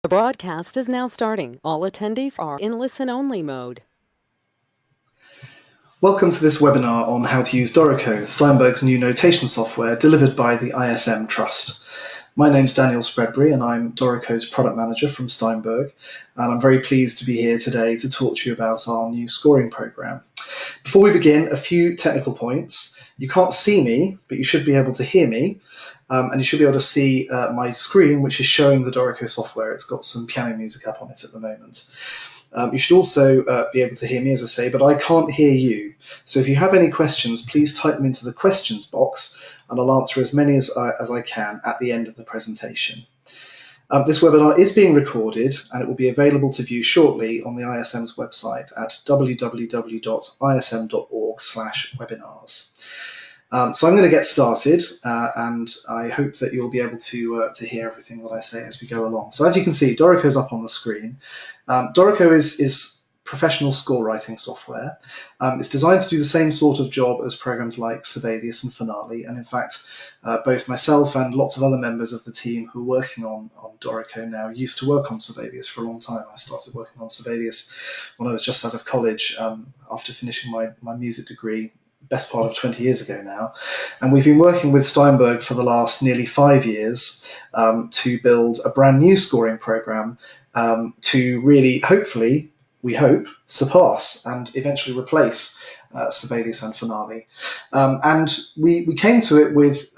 The broadcast is now starting. All attendees are in listen-only mode. Welcome to this webinar on how to use Dorico, Steinberg's new notation software delivered by the ISM Trust. My name's Daniel Spreadbury and I'm Dorico's product manager from Steinberg, and I'm very pleased to be here today to talk to you about our new scoring program. Before we begin, a few technical points. You can't see me, but you should be able to hear me. And you should be able to see my screen, which is showing the Dorico software. It's got some piano music up on it at the moment. You should also be able to hear me, as I say, but I can't hear you. So if you have any questions, please type them into the questions box, and I'll answer as many as I can at the end of the presentation. This webinar is being recorded, and it will be available to view shortly on the ISM's website at www.ism.org/webinars. So I'm going to get started, and I hope that you'll be able to hear everything that I say as we go along. So as you can see, Dorico's up on the screen. Dorico is professional score writing software. It's designed to do the same sort of job as programs like Sibelius and Finale, and in fact, both myself and lots of other members of the team who are working on Dorico now used to work on Sibelius for a long time. I started working on Sibelius when I was just out of college after finishing my music degree, best part of 20 years ago now. And we've been working with Steinberg for the last nearly 5 years to build a brand new scoring program to really, hopefully, we hope, surpass and eventually replace Sibelius and Finale. And we came to it with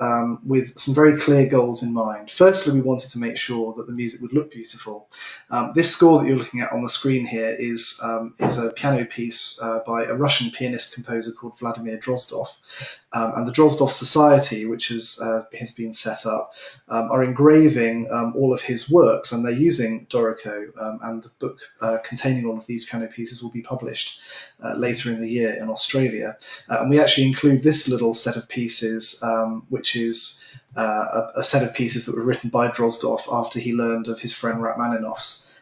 some very clear goals in mind. Firstly, we wanted to make sure that the music would look beautiful. This score that you're looking at on the screen here is a piano piece by a Russian pianist-composer called Vladimir Drozdov. And the Drozdov Society, which has been set up, are engraving all of his works, and they're using Dorico, and the book containing all of these piano pieces will be published later in the year in Australia. And we actually include this little set of pieces, which is a set of pieces that were written by Drozdov after he learned of his friend Rachmaninoff's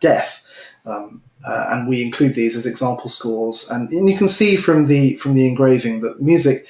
death. And we include these as example scores, and you can see from the engraving that music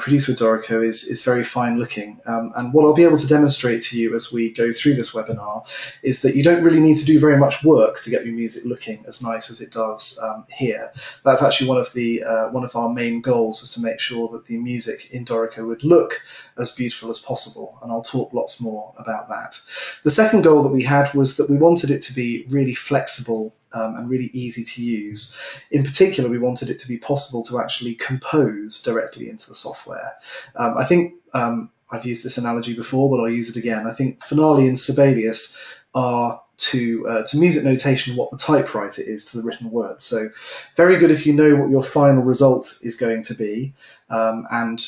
produced with Dorico is very fine looking. And what I'll be able to demonstrate to you as we go through this webinar is that you don't really need to do very much work to get your music looking as nice as it does here. That's actually one of our main goals, was to make sure that the music in Dorico would look as beautiful as possible, and I'll talk lots more about that. The second goal that we had was that we wanted it to be really flexible and really easy to use. In particular, we wanted it to be possible to actually compose directly into the software. I think I've used this analogy before, but I'll use it again. I think Finale and Sibelius are to music notation what the typewriter is to the written word. So very good if you know what your final result is going to be, and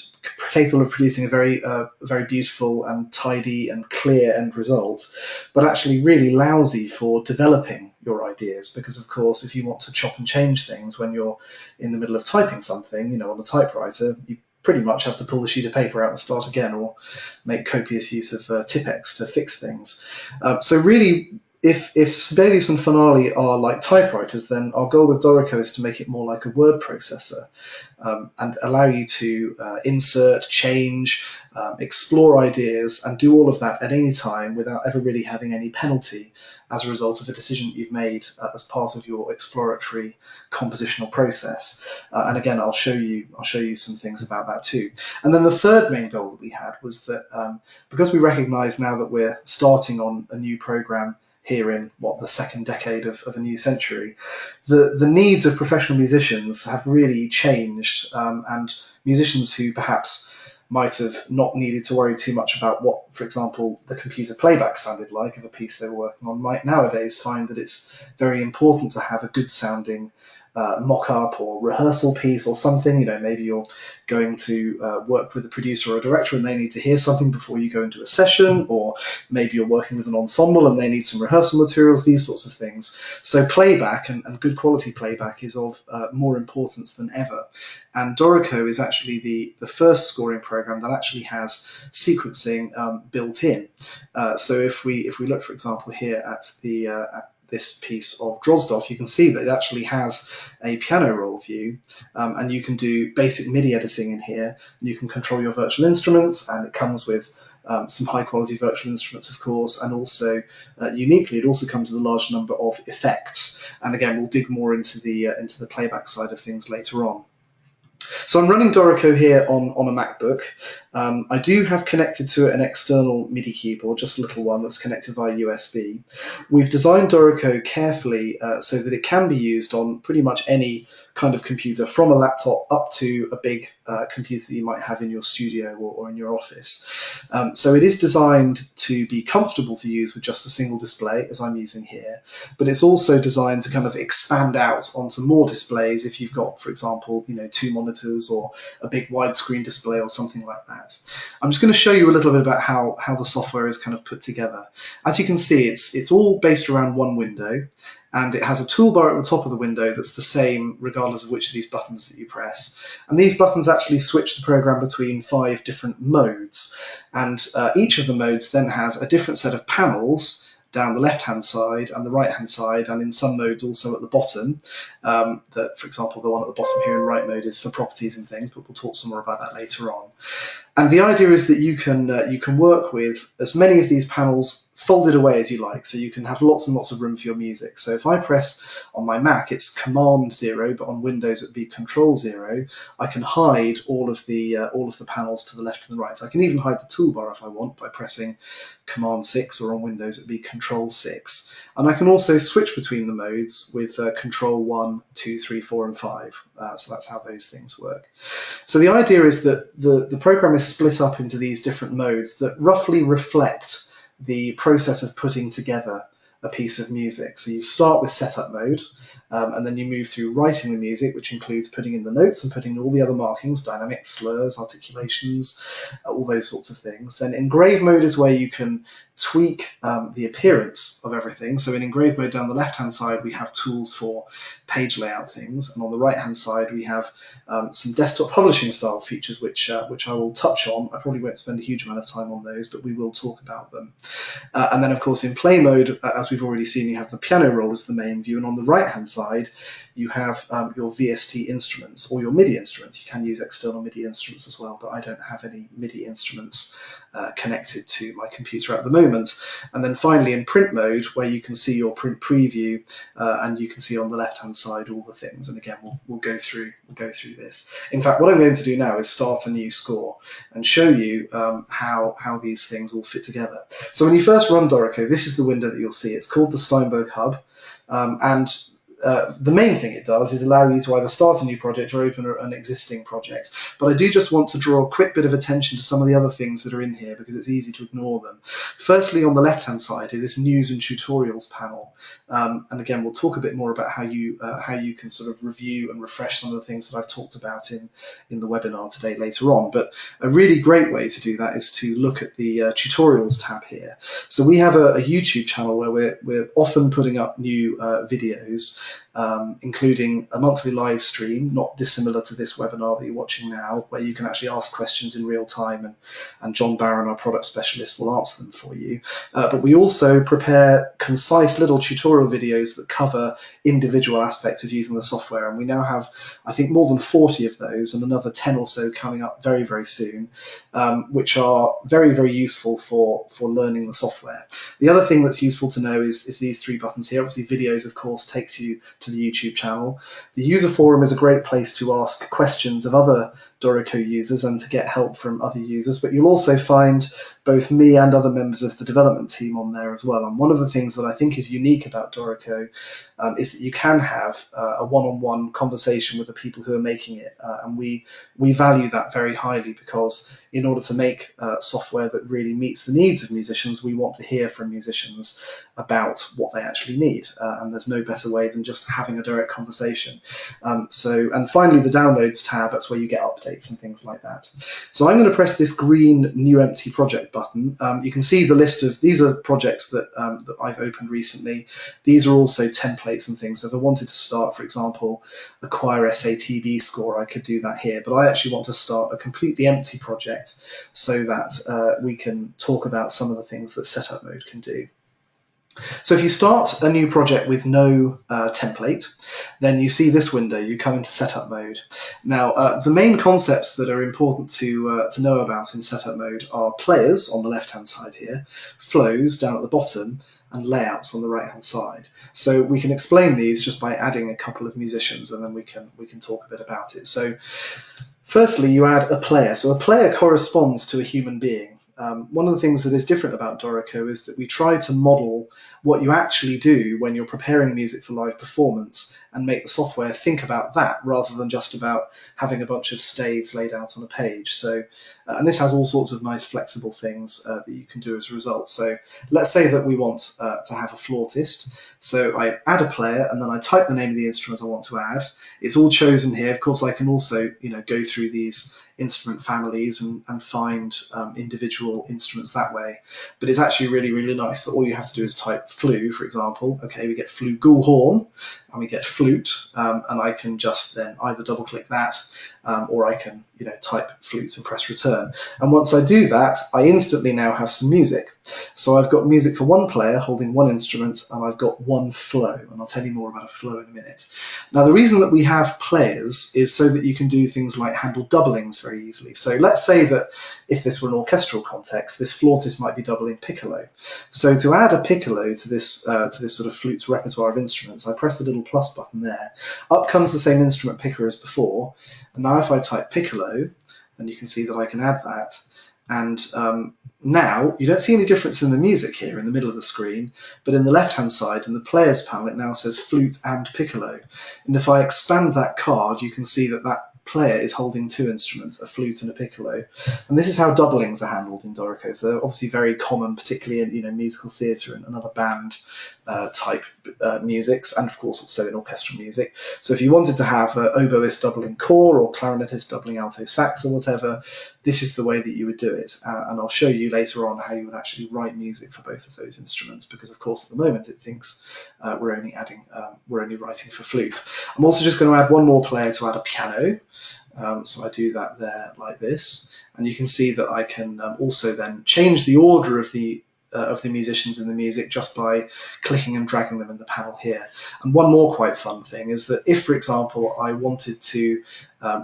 capable of producing a very beautiful and tidy and clear end result, but actually really lousy for developing your ideas, because of course if you want to chop and change things when you're in the middle of typing something, on the typewriter, you pretty much have to pull the sheet of paper out and start again, or make copious use of Tipex to fix things. So really, if Sibelius and Finale are like typewriters, then our goal with Dorico is to make it more like a word processor, and allow you to insert, change, explore ideas, and do all of that at any time without ever really having any penalty as a result of a decision that you've made as part of your exploratory compositional process. And again, I'll show you some things about that too. And then the third main goal that we had was that because we recognise now that we're starting on a new program here in the second decade of a new century, the needs of professional musicians have really changed, and musicians who perhaps might have not needed to worry too much about what, for example, the computer playback sounded like of a piece they were working on, might nowadays find that it's very important to have a good sounding mock-up or rehearsal piece or something. Maybe you're going to work with a producer or a director and they need to hear something before you go into a session, or maybe you're working with an ensemble and they need some rehearsal materials, these sorts of things. So playback and good quality playback is of more importance than ever. And Dorico is actually the first scoring program that actually has sequencing built in. So if we look, for example, here at this piece of Drozdov, you can see that it actually has a piano roll view, and you can do basic MIDI editing in here, and you can control your virtual instruments, and it comes with some high quality virtual instruments, of course, and also uniquely, it also comes with a large number of effects. And again, we'll dig more into the playback side of things later on. So I'm running Dorico here on a MacBook. I do have connected to it an external MIDI keyboard, just a little one that's connected via USB. We've designed Dorico carefully so that it can be used on pretty much any kind of computer, from a laptop up to a big computer that you might have in your studio or in your office. So it is designed to be comfortable to use with just a single display, as I'm using here, but it's also designed to kind of expand out onto more displays if you've got, for example, two monitors or a big widescreen display or something like that. I'm just going to show you a little bit about how the software is kind of put together. As you can see, it's all based around one window, and it has a toolbar at the top of the window that's the same regardless of which of these buttons that you press. And these buttons actually switch the program between 5 different modes, and each of the modes then has a different set of panels down the left-hand side and the right-hand side, and in some modes also at the bottom. That, for example, the one at the bottom here in right mode is for properties and things, but we'll talk some more about that later on. And the idea is that you can work with as many of these panels folded away as you like, so you can have lots and lots of room for your music. So if I press on my Mac, it's Command 0, but on Windows it would be Control 0. I can hide all of the panels to the left and the right. So I can even hide the toolbar if I want by pressing Command 6, or on Windows it would be Control 6. And I can also switch between the modes with Control 1, 2, 3, 4, and 5. So that's how those things work. So the idea is that the program is split up into these different modes that roughly reflect the process of putting together a piece of music. So you start with setup mode, and then you move through writing the music, which includes putting in the notes and putting in all the other markings, dynamics, slurs, articulations, all those sorts of things. Then engrave mode is where you can tweak the appearance of everything. So in engrave mode down the left-hand side, we have tools for page layout things, and on the right-hand side, we have some desktop publishing style features, which I will touch on. I probably won't spend a huge amount of time on those, but we will talk about them. And then, of course, in play mode, as we've already seen, you have the piano roll as the main view, and on the right-hand side, you have your VST instruments or your MIDI instruments. You can use external MIDI instruments as well, but I don't have any MIDI instruments connected to my computer at the moment. And then finally in print mode, where you can see your print preview, and you can see on the left-hand side all the things. And again, we'll go through this. In fact, what I'm going to do now is start a new score and show you how these things all fit together. So when you first run Dorico, this is the window that you'll see. It's called the Steinberg Hub, and the main thing it does is allow you to either start a new project or open an existing project. But I do just want to draw a quick bit of attention to some of the other things that are in here, because it's easy to ignore them. Firstly, on the left-hand side, is this news and tutorials panel. And again, we'll talk a bit more about how you can sort of review and refresh some of the things that I've talked about in the webinar today later on. But a really great way to do that is to look at the tutorials tab here. So we have a YouTube channel where we're often putting up new videos, including a monthly live stream, not dissimilar to this webinar that you're watching now, where you can actually ask questions in real time, and John Barron, our product specialist, will answer them for you. But we also prepare concise little tutorial videos that cover individual aspects of using the software, and we now have, I think, more than 40 of those, and another 10 or so coming up very, very soon, which are very, very useful for learning the software. The other thing that's useful to know is these 3 buttons here. Obviously, videos, of course, takes you to the YouTube channel. The user forum is a great place to ask questions of other Dorico users and to get help from other users, but you'll also find both me and other members of the development team on there as well. And one of the things that I think is unique about Dorico is that you can have a one-on-one conversation with the people who are making it, and we value that very highly, because in order to make software that really meets the needs of musicians, we want to hear from musicians about what they actually need, and there's no better way than just having a direct conversation. And finally, the downloads tab, that's where you get updates and things like that. So I'm going to press this green new empty project button. You can see the list of, these are projects that I've opened recently. These are also templates and things. So if I wanted to start, for example, a choir SATB score, I could do that here, but I actually want to start a completely empty project so that we can talk about some of the things that setup mode can do. So if you start a new project with no template, then you see this window, you come into setup mode. Now, the main concepts that are important to know about in setup mode are players on the left-hand side here, flows down at the bottom, and layouts on the right-hand side. So we can explain these just by adding a couple of musicians, and then we can talk a bit about it. So firstly, you add a player. So a player corresponds to a human being. One of the things that is different about Dorico is that we try to model what you actually do when you're preparing music for live performance and make the software think about that rather than just about having a bunch of staves laid out on a page. So, and this has all sorts of nice flexible things that you can do as a result. So let's say that we want to have a flautist. So I add a player and then I type the name of the instrument I want to add. It's all chosen here. Of course, I can also, go through these instrument families and find individual instruments that way. But it's actually really, really nice that all you have to do is type flute, for example. Okay, we get flugel horn and we get flute, and I can just then either double click that or I can type flute and press return. And once I do that, I instantly now have some music. So I've got music for one player holding one instrument, and I've got one flow, and I'll tell you more about a flow in a minute. Now, the reason that we have players is so that you can do things like handle doublings very easily. So let's say that if this were an orchestral context, this flautist might be doubling piccolo. So to add a piccolo to this sort of flute's repertoire of instruments, I press the little plus button there. Up comes the same instrument picker as before, and now if I type piccolo, then you can see that I can add that. And now you don't see any difference in the music here in the middle of the screen, but in the left-hand side, in the players panel, it now says flute and piccolo. And if I expand that card, you can see that that player is holding two instruments, a flute and a piccolo. And this is how doublings are handled in Dorico. So they're obviously very common, particularly in musical theatre and other band type musics, and of course also in orchestral music. So if you wanted to have oboist doubling cor or clarinetist doubling alto sax or whatever, this is the way that you would do it. And I'll show you later on how you would actually write music for both of those instruments, because of course at the moment it thinks we're only writing for flute. I'm also just going to add one more player to add a piano. So I do that there like this, and you can see that I can also then change the order of the musicians in the music just by clicking and dragging them in the panel here. And one more quite fun thing is that if, for example, I wanted to,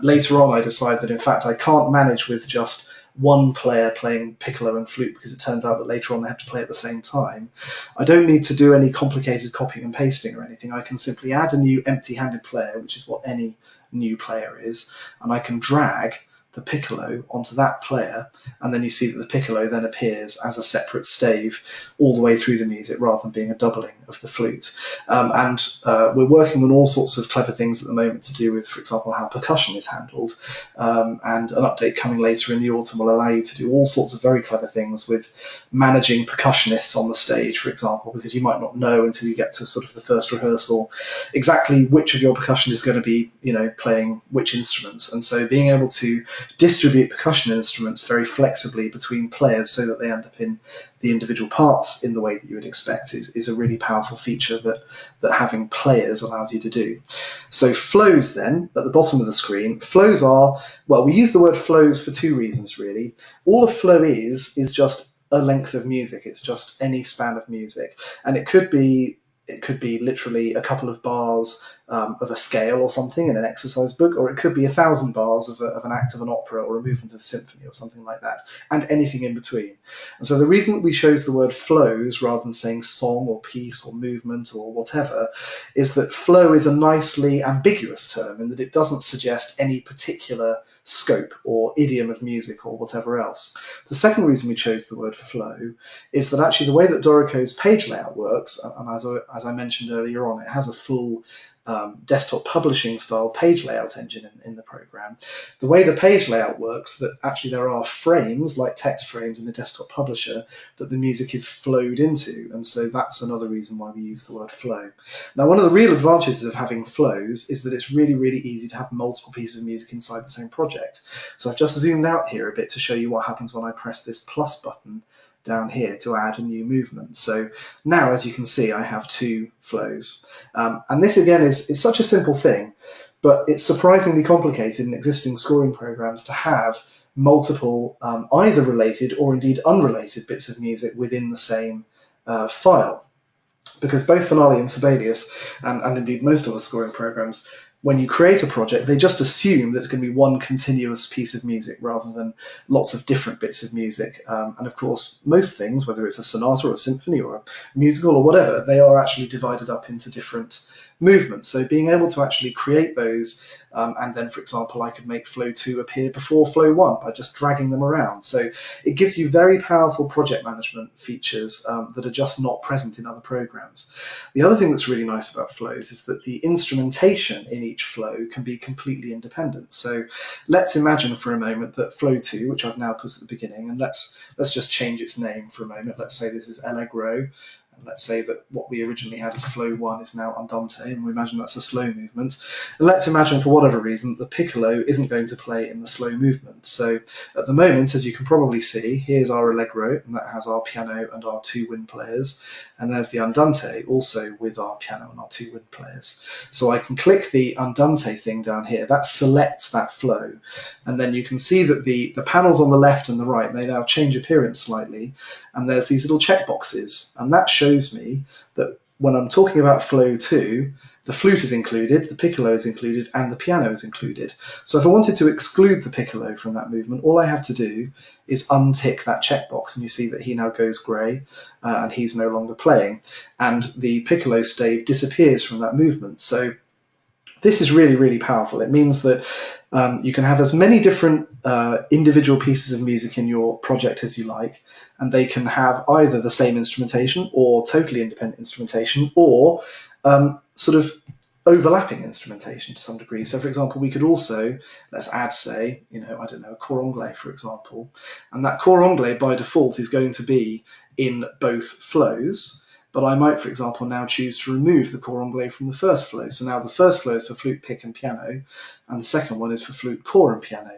later on I decide that in fact I can't manage with just one player playing piccolo and flute, because it turns out that later on they have to play at the same time, I don't need to do any complicated copying and pasting or anything. I can simply add a new empty-handed player, which is what any new player is, and I can drag the piccolo onto that player, and then you see that the piccolo then appears as a separate stave all the way through the music rather than being a doubling of the flute. We're working on all sorts of clever things at the moment to do with, for example, how percussion is handled, and an update coming later in the autumn will allow you to do all sorts of very clever things with managing percussionists on the stage, for example, because you might not know until you get to sort of the first rehearsal exactly which of your percussion is going to be playing which instruments. And so being able to distribute percussion instruments very flexibly between players so that they end up in the individual parts in the way that you would expect is a really powerful feature that having players allows you to do. So flows then, at the bottom of the screen, flows are, well, we use the word flows for two reasons really. All a flow is just a length of music. It's just any span of music. And it could be literally a couple of bars of a scale or something in an exercise book, or it could be 1,000 bars of an act of an opera or a movement of a symphony or something like that, and anything in between. And so the reason that we chose the word flows rather than saying song or piece or movement or whatever is that flow is a nicely ambiguous term in that it doesn't suggest any particular scope or idiom of music or whatever else. The second reason we chose the word flow is that actually the way that Dorico's page layout works, and as I mentioned earlier on, it has a full desktop publishing style page layout engine in the program. The way the page layout works, that actually there are frames like text frames in a desktop publisher that the music is flowed into, and so that's another reason why we use the word flow. Now, one of the real advantages of having flows is that it's really, really easy to have multiple pieces of music inside the same project. So I've just zoomed out here a bit to show you what happens when I press this plus button down here to add a new movement. So now, as you can see, I have two flows. And this again is such a simple thing, but it's surprisingly complicated in existing scoring programs to have multiple either related or indeed unrelated bits of music within the same file. because both Finale and Sibelius, and indeed most other scoring programs, when you create a project, they just assume that it's going to be one continuous piece of music rather than lots of different bits of music. And of course, most things, whether it's a sonata or a symphony or a musical or whatever, they are actually divided up into different movements. So being able to actually create those, and then, for example, I could make flow 2 appear before flow 1 by just dragging them around. So it gives you very powerful project management features that are just not present in other programs. The other thing that's really nice about flows is that the instrumentation in each flow can be completely independent. So let's imagine for a moment that flow 2, which I've now put at the beginning, and let's just change its name for a moment. Let's say this is Allegro. And let's say that what we originally had as flow 1 is now Andante, and we imagine that's a slow movement. And let's imagine, for whatever reason, the piccolo isn't going to play in the slow movement. So at the moment, as you can probably see, here's our Allegro, and that has our piano and our 2 wind players. And there's the Andante, also with our piano and our 2 wind players. So I can click the Andante thing down here. That selects that flow. And then you can see that the panels on the left and the right, they now change appearance slightly. And there's these little checkboxes. And that shows me that when I'm talking about flow 2, the flute is included, the piccolo is included, and the piano is included. So if I wanted to exclude the piccolo from that movement, all I have to do is untick that checkbox, and you see that he now goes grey, and he's no longer playing. And the piccolo stave disappears from that movement. So this is really, really powerful. It means that you can have as many different individual pieces of music in your project as you like, and they can have either the same instrumentation or totally independent instrumentation, or sort of overlapping instrumentation to some degree. So for example, we could also, let's add, say, I don't know, a cor anglais, for example, and that cor anglais by default is going to be in both flows. But I might, for example, now choose to remove the cor anglais from the first flow. So now the first flow is for flute, pick, and piano, and the second one is for flute, cor, and piano.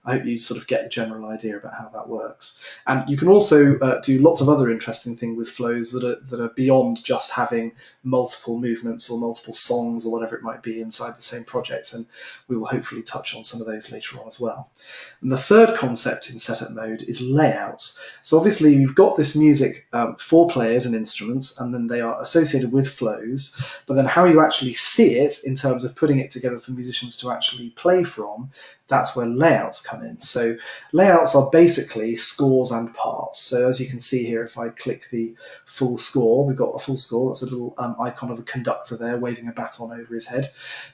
I hope you sort of get the general idea about how that works. And you can also do lots of other interesting things with flows that are beyond just having multiple movements or multiple songs or whatever it might be inside the same project. And we will hopefully touch on some of those later on as well. And the third concept in setup mode is layouts. So obviously you've got this music for players and instruments, and then they are associated with flows. But then how you actually see it in terms of putting it together for musicians to actually play from, that's where layouts come in. So layouts are basically scores and parts. So as you can see here, if I click the full score, we've got a full score. That's a little icon of a conductor there waving a baton over his head.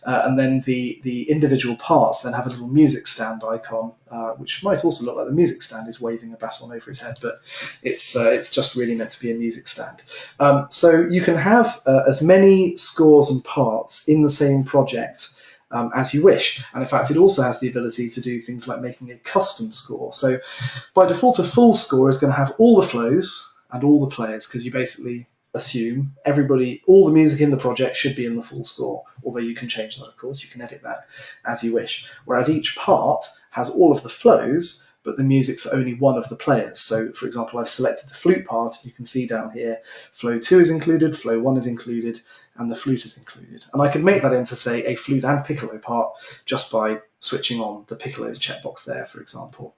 And then the individual parts then have a little music stand icon, which might also look like the music stand is waving a baton over his head, but it's just really meant to be a music stand. So you can have as many scores and parts in the same project as you wish. And in fact, it also has the ability to do things like making a custom score. So by default, a full score is going to have all the flows and all the players, because you basically assume all the music in the project should be in the full score, although you can change that, of course, you can edit that as you wish. Whereas each part has all of the flows, but the music for only one of the players. So for example, I've selected the flute part, you can see down here, flow 2 is included, flow 1 is included, and the flute is included. And I could make that into, say, a flute and piccolo part just by switching on the piccolo's checkbox there, for example.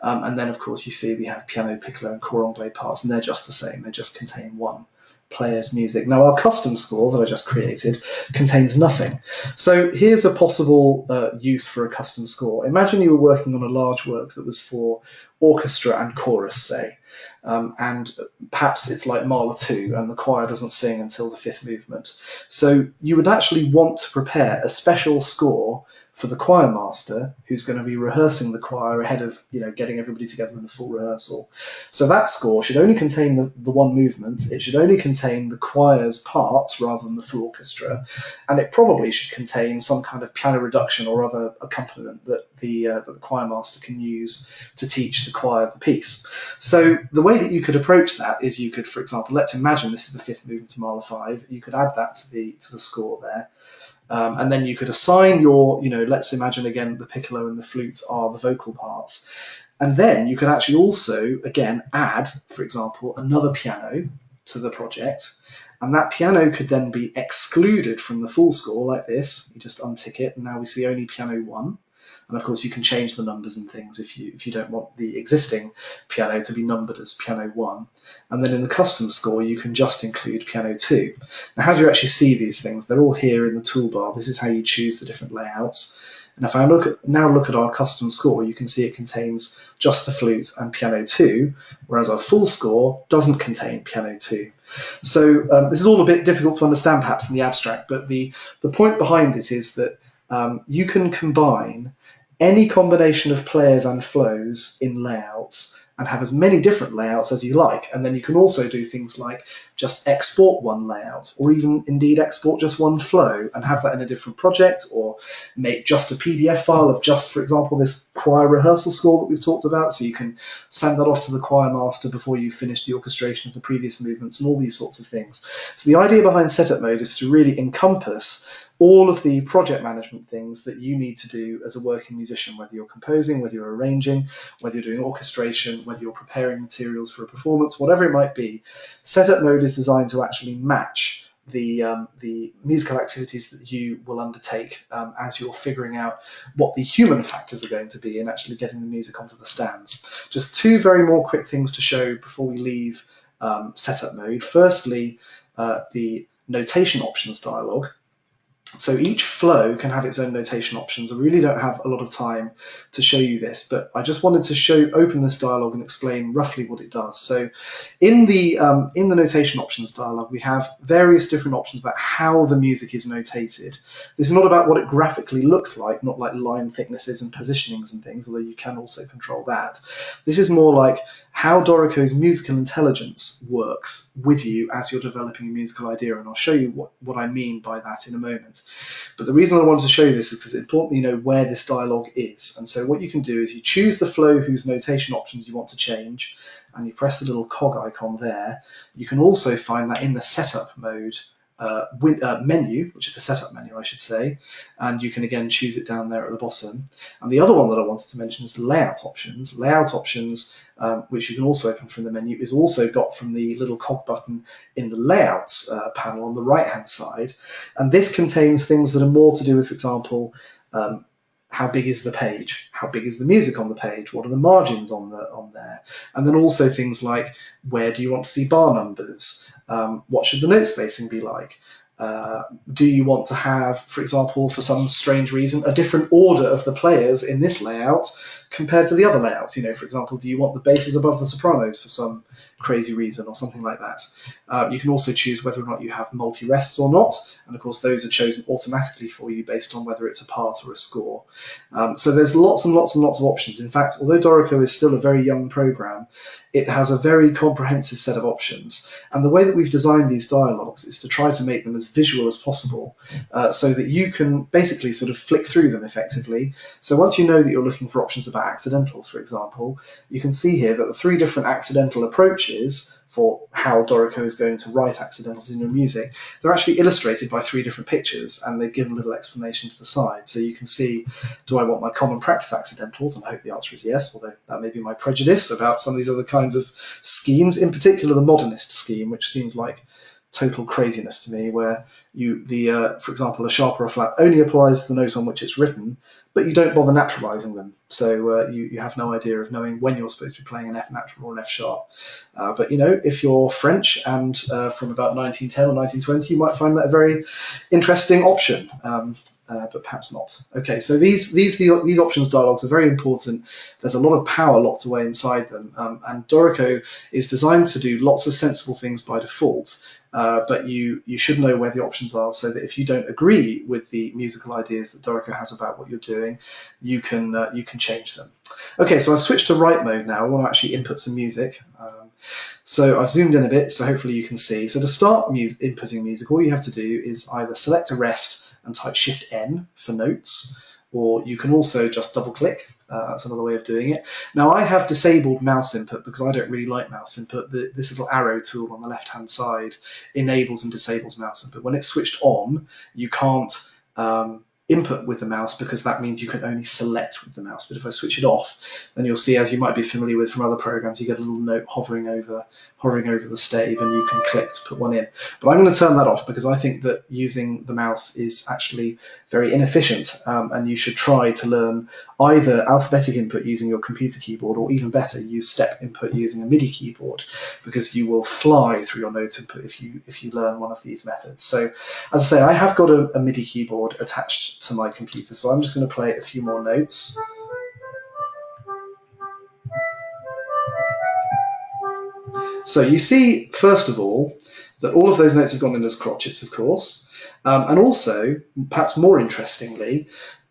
And then, of course, you see we have piano, piccolo, and cor anglais parts, and they're just the same. They just contain one player's music. Now, our custom score that I just created contains nothing. So here's a possible use for a custom score. Imagine you were working on a large work that was for orchestra and chorus, say, and perhaps it's like Mahler 2 and the choir doesn't sing until the 5th movement. So you would actually want to prepare a special score for the choir master who's going to be rehearsing the choir ahead of getting everybody together in a full rehearsal. So that score should only contain the one movement. It should only contain the choir's parts rather than the full orchestra, and it probably should contain some kind of piano reduction or other accompaniment that the choir master can use to teach the choir the piece. So the way that you could approach that is you could, for example, let's imagine this is the 5th movement of Mahler 5. You could add that to the score there. And then you could assign your, let's imagine again the piccolo and the flute are the vocal parts. And then you could actually also, again, add, for example, another piano to the project. And that piano could then be excluded from the full score like this. You just untick it, and now we see only piano 1. And of course, you can change the numbers and things if you don't want the existing piano to be numbered as piano 1. And then in the custom score, you can just include piano 2. Now, how do you actually see these things? They're all here in the toolbar. This is how you choose the different layouts. And if I now look at our custom score, you can see it contains just the flute and piano 2, whereas our full score doesn't contain piano 2. So this is all a bit difficult to understand perhaps in the abstract, but the point behind it is that you can combine any combination of players and flows in layouts and have as many different layouts as you like. And then you can also do things like just export one layout, or even indeed export just one flow and have that in a different project, or make just a PDF file of just, for example, this choir rehearsal score that we've talked about. So you can send that off to the choir master before you finish the orchestration of the previous movements and all these sorts of things. So the idea behind setup mode is to really encompass all of the project management things that you need to do as a working musician, whether you're composing, whether you're arranging, whether you're doing orchestration, whether you're preparing materials for a performance, whatever it might be. Setup mode is designed to actually match the musical activities that you will undertake as you're figuring out what the human factors are going to be in actually getting the music onto the stands. Just two very more quick things to show before we leave setup mode. Firstly, the notation options dialog. So each flow can have its own notation options. I really don't have a lot of time to show you this, but I just wanted to open this dialog and explain roughly what it does. So in the notation options dialog, we have various different options about how the music is notated. This is not about what it graphically looks like, not like line thicknesses and positionings and things, although you can also control that. This is more like how Dorico's musical intelligence works with you as you're developing a musical idea, and I'll show you what I mean by that in a moment. But the reason I wanted to show you this is because it's important that you know where this dialog is. And so what you can do is you choose the flow whose notation options you want to change, and you press the little cog icon there. You can also find that in the setup mode menu, which is the setup menu, I should say, and you can again choose it down there at the bottom. And the other one that I wanted to mention is the layout options. Layout options, which you can also open from the menu, is also got from the little cog button in the layouts panel on the right hand side. And this contains things that are more to do with, for example, how big is the page? How big is the music on the page? What are the margins on there? And then also things like, where do you want to see bar numbers? What should the note spacing be like? Do you want to have, for example, for some strange reason, a different order of the players in this layout compared to the other layouts? You know, for example, do you want the basses above the sopranos for some crazy reason or something like that? You can also choose whether or not you have multi-rests or not, and of course those are chosen automatically for you based on whether it's a part or a score. So there's lots and lots and lots of options. In fact, although Dorico is still a very young program, it has a very comprehensive set of options. And the way that we've designed these dialogues is to try to make them as visual as possible, so that you can basically sort of flick through them effectively. So once you know that you're looking for options about accidentals, for example, you can see here that the 3 different accidental approaches for how Dorico is going to write accidentals in your music, they're actually illustrated by 3 different pictures, and they give a little explanation to the side. So you can see, do I want my common practice accidentals? And I hope the answer is yes, although that may be my prejudice about some of these other kinds of schemes, in particular the modernist scheme, which seems like total craziness to me, where for example, a sharp or a flat only applies to the note on which it's written, but you don't bother naturalizing them. So you have no idea of knowing when you're supposed to be playing an F natural or an F sharp. But you know, if you're French and from about 1910 or 1920, you might find that a very interesting option. But perhaps not. Okay, so these options dialogues are very important. There's a lot of power locked away inside them, and Dorico is designed to do lots of sensible things by default. But you should know where the options are, so that if you don't agree with the musical ideas that Dorico has about what you're doing, you can change them. Okay, so I've switched to write mode now. I want to actually input some music. So I've zoomed in a bit, so hopefully you can see. So to start inputting music, all you have to do is either select a rest and type Shift-N for notes, or you can also just double-click. That's another way of doing it. Now, I have disabled mouse input because I don't really like mouse input. This little arrow tool on the left-hand side enables and disables mouse input. When it's switched on, you can't input with the mouse because that means you can only select with the mouse. But if I switch it off, then you'll see, as you might be familiar with from other programs, you get a little note hovering over the stave, and you can click to put one in. But I'm going to turn that off because I think that using the mouse is actually very inefficient, and you should try to learn either alphabetic input using your computer keyboard, or even better, use step input using a MIDI keyboard, because you will fly through your note input if you learn one of these methods. So, as I say, I have got a MIDI keyboard attached to my computer, so I'm just going to play a few more notes. So you see, first of all, that all of those notes have gone in as crotchets, of course, and also, perhaps more interestingly,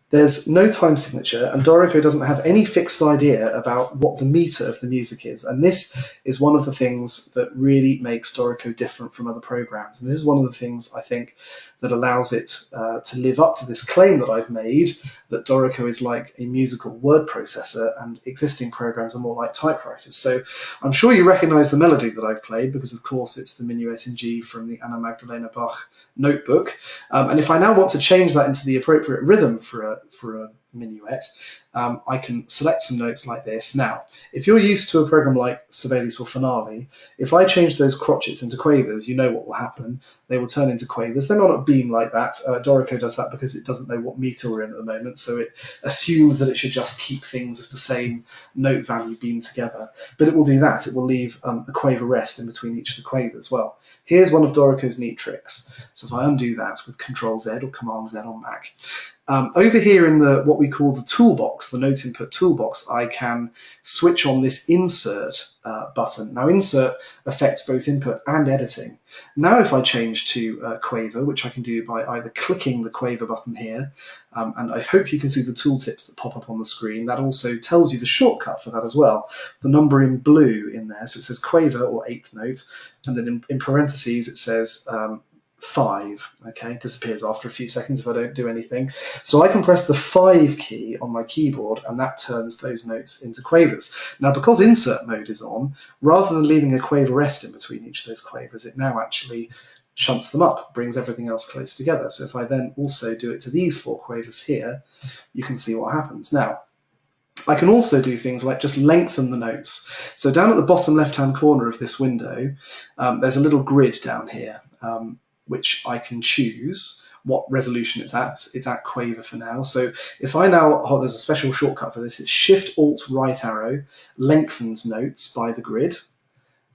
there's no time signature, and Dorico doesn't have any fixed idea about what the meter of the music is. And this is one of the things that really makes Dorico different from other programs. And this is one of the things, I think, that allows it to live up to this claim that I've made, that Dorico is like a musical word processor and existing programs are more like typewriters. So I'm sure you recognize the melody that I've played, because of course it's the Minuet in G from the Anna Magdalena Bach notebook. And if I now want to change that into the appropriate rhythm for a minuet, I can select some notes like this. Now, if you're used to a program like Sibelius or Finale, if I change those crotchets into quavers, you know what will happen. They will turn into quavers. They're not a beam like that. Dorico does that because it doesn't know what meter we're in at the moment, so it assumes that it should just keep things of the same note value beamed together. But it will do that. It will leave a quaver rest in between each of the quavers. Well, here's one of Dorico's neat tricks. So if I undo that with Control Z or Command Z on Mac, over here in the what we call the toolbox, the note input toolbox, I can switch on this insert button. Now, insert affects both input and editing. Now, if I change to quaver, which I can do by either clicking the quaver button here, and I hope you can see the tooltips that pop up on the screen. That also tells you the shortcut for that as well. The number in blue in there, so it says quaver or eighth note, and then in parentheses it says 5, okay, disappears after a few seconds if I don't do anything. So I can press the 5 key on my keyboard, and that turns those notes into quavers. Now, because insert mode is on, rather than leaving a quaver rest in between each of those quavers, it now actually shunts them up, brings everything else close together. So if I then also do it to these 4 quavers here, you can see what happens. Now, I can also do things like just lengthen the notes. So down at the bottom left-hand corner of this window, there's a little grid down here, which I can choose what resolution it's at. It's at quaver for now. So if I now, there's a special shortcut for this, it's Shift-Alt-Right arrow lengthens notes by the grid,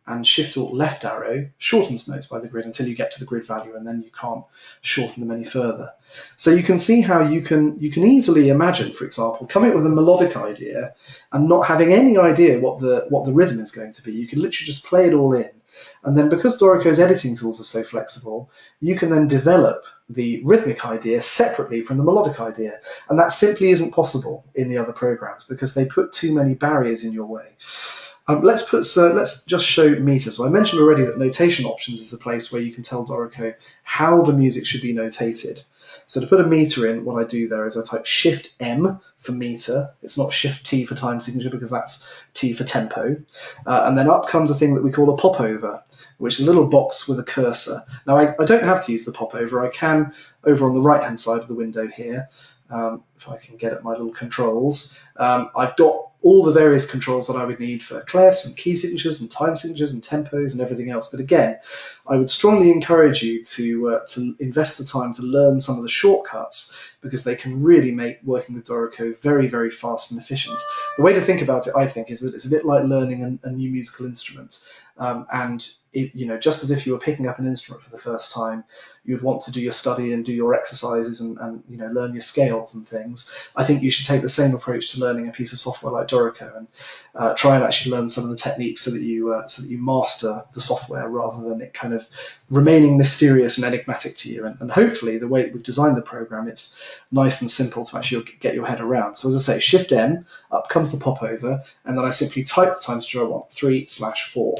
and Shift-Alt-Left arrow shortens notes by the grid until you get to the grid value, and then you can't shorten them any further. So you can see how you can easily imagine, for example, coming up with a melodic idea and not having any idea what the rhythm is going to be. You can literally just play it all in. And then because Dorico's editing tools are so flexible, you can then develop the rhythmic idea separately from the melodic idea. And that simply isn't possible in the other programs because they put too many barriers in your way. Let's just show meter. So I mentioned already that notation options is the place where you can tell Dorico how the music should be notated. So to put a meter in, what I do there is I type Shift M for meter. It's not Shift T for time signature because that's T for tempo. And then up comes a thing that we call a popover, which is a little box with a cursor. Now I don't have to use the popover. I can over on the right-hand side of the window here. If I can get at my little controls, I've got all the various controls that I would need for clefs and key signatures and time signatures and tempos and everything else. But again, I would strongly encourage you to invest the time to learn some of the shortcuts because they can really make working with Dorico very, very fast and efficient. The way to think about it, I think, is that it's a bit like learning a new musical instrument. Just as if you were picking up an instrument for the first time, you'd want to do your study and do your exercises and learn your scales and things. I think you should take the same approach to learning a piece of software like Dorico and try and actually learn some of the techniques so that you master the software rather than it kind of remaining mysterious and enigmatic to you. And hopefully the way that we've designed the program, it's nice and simple to actually get your head around. So as I say, Shift M, up comes the popover, and then I simply type the time signature I want, 3/4.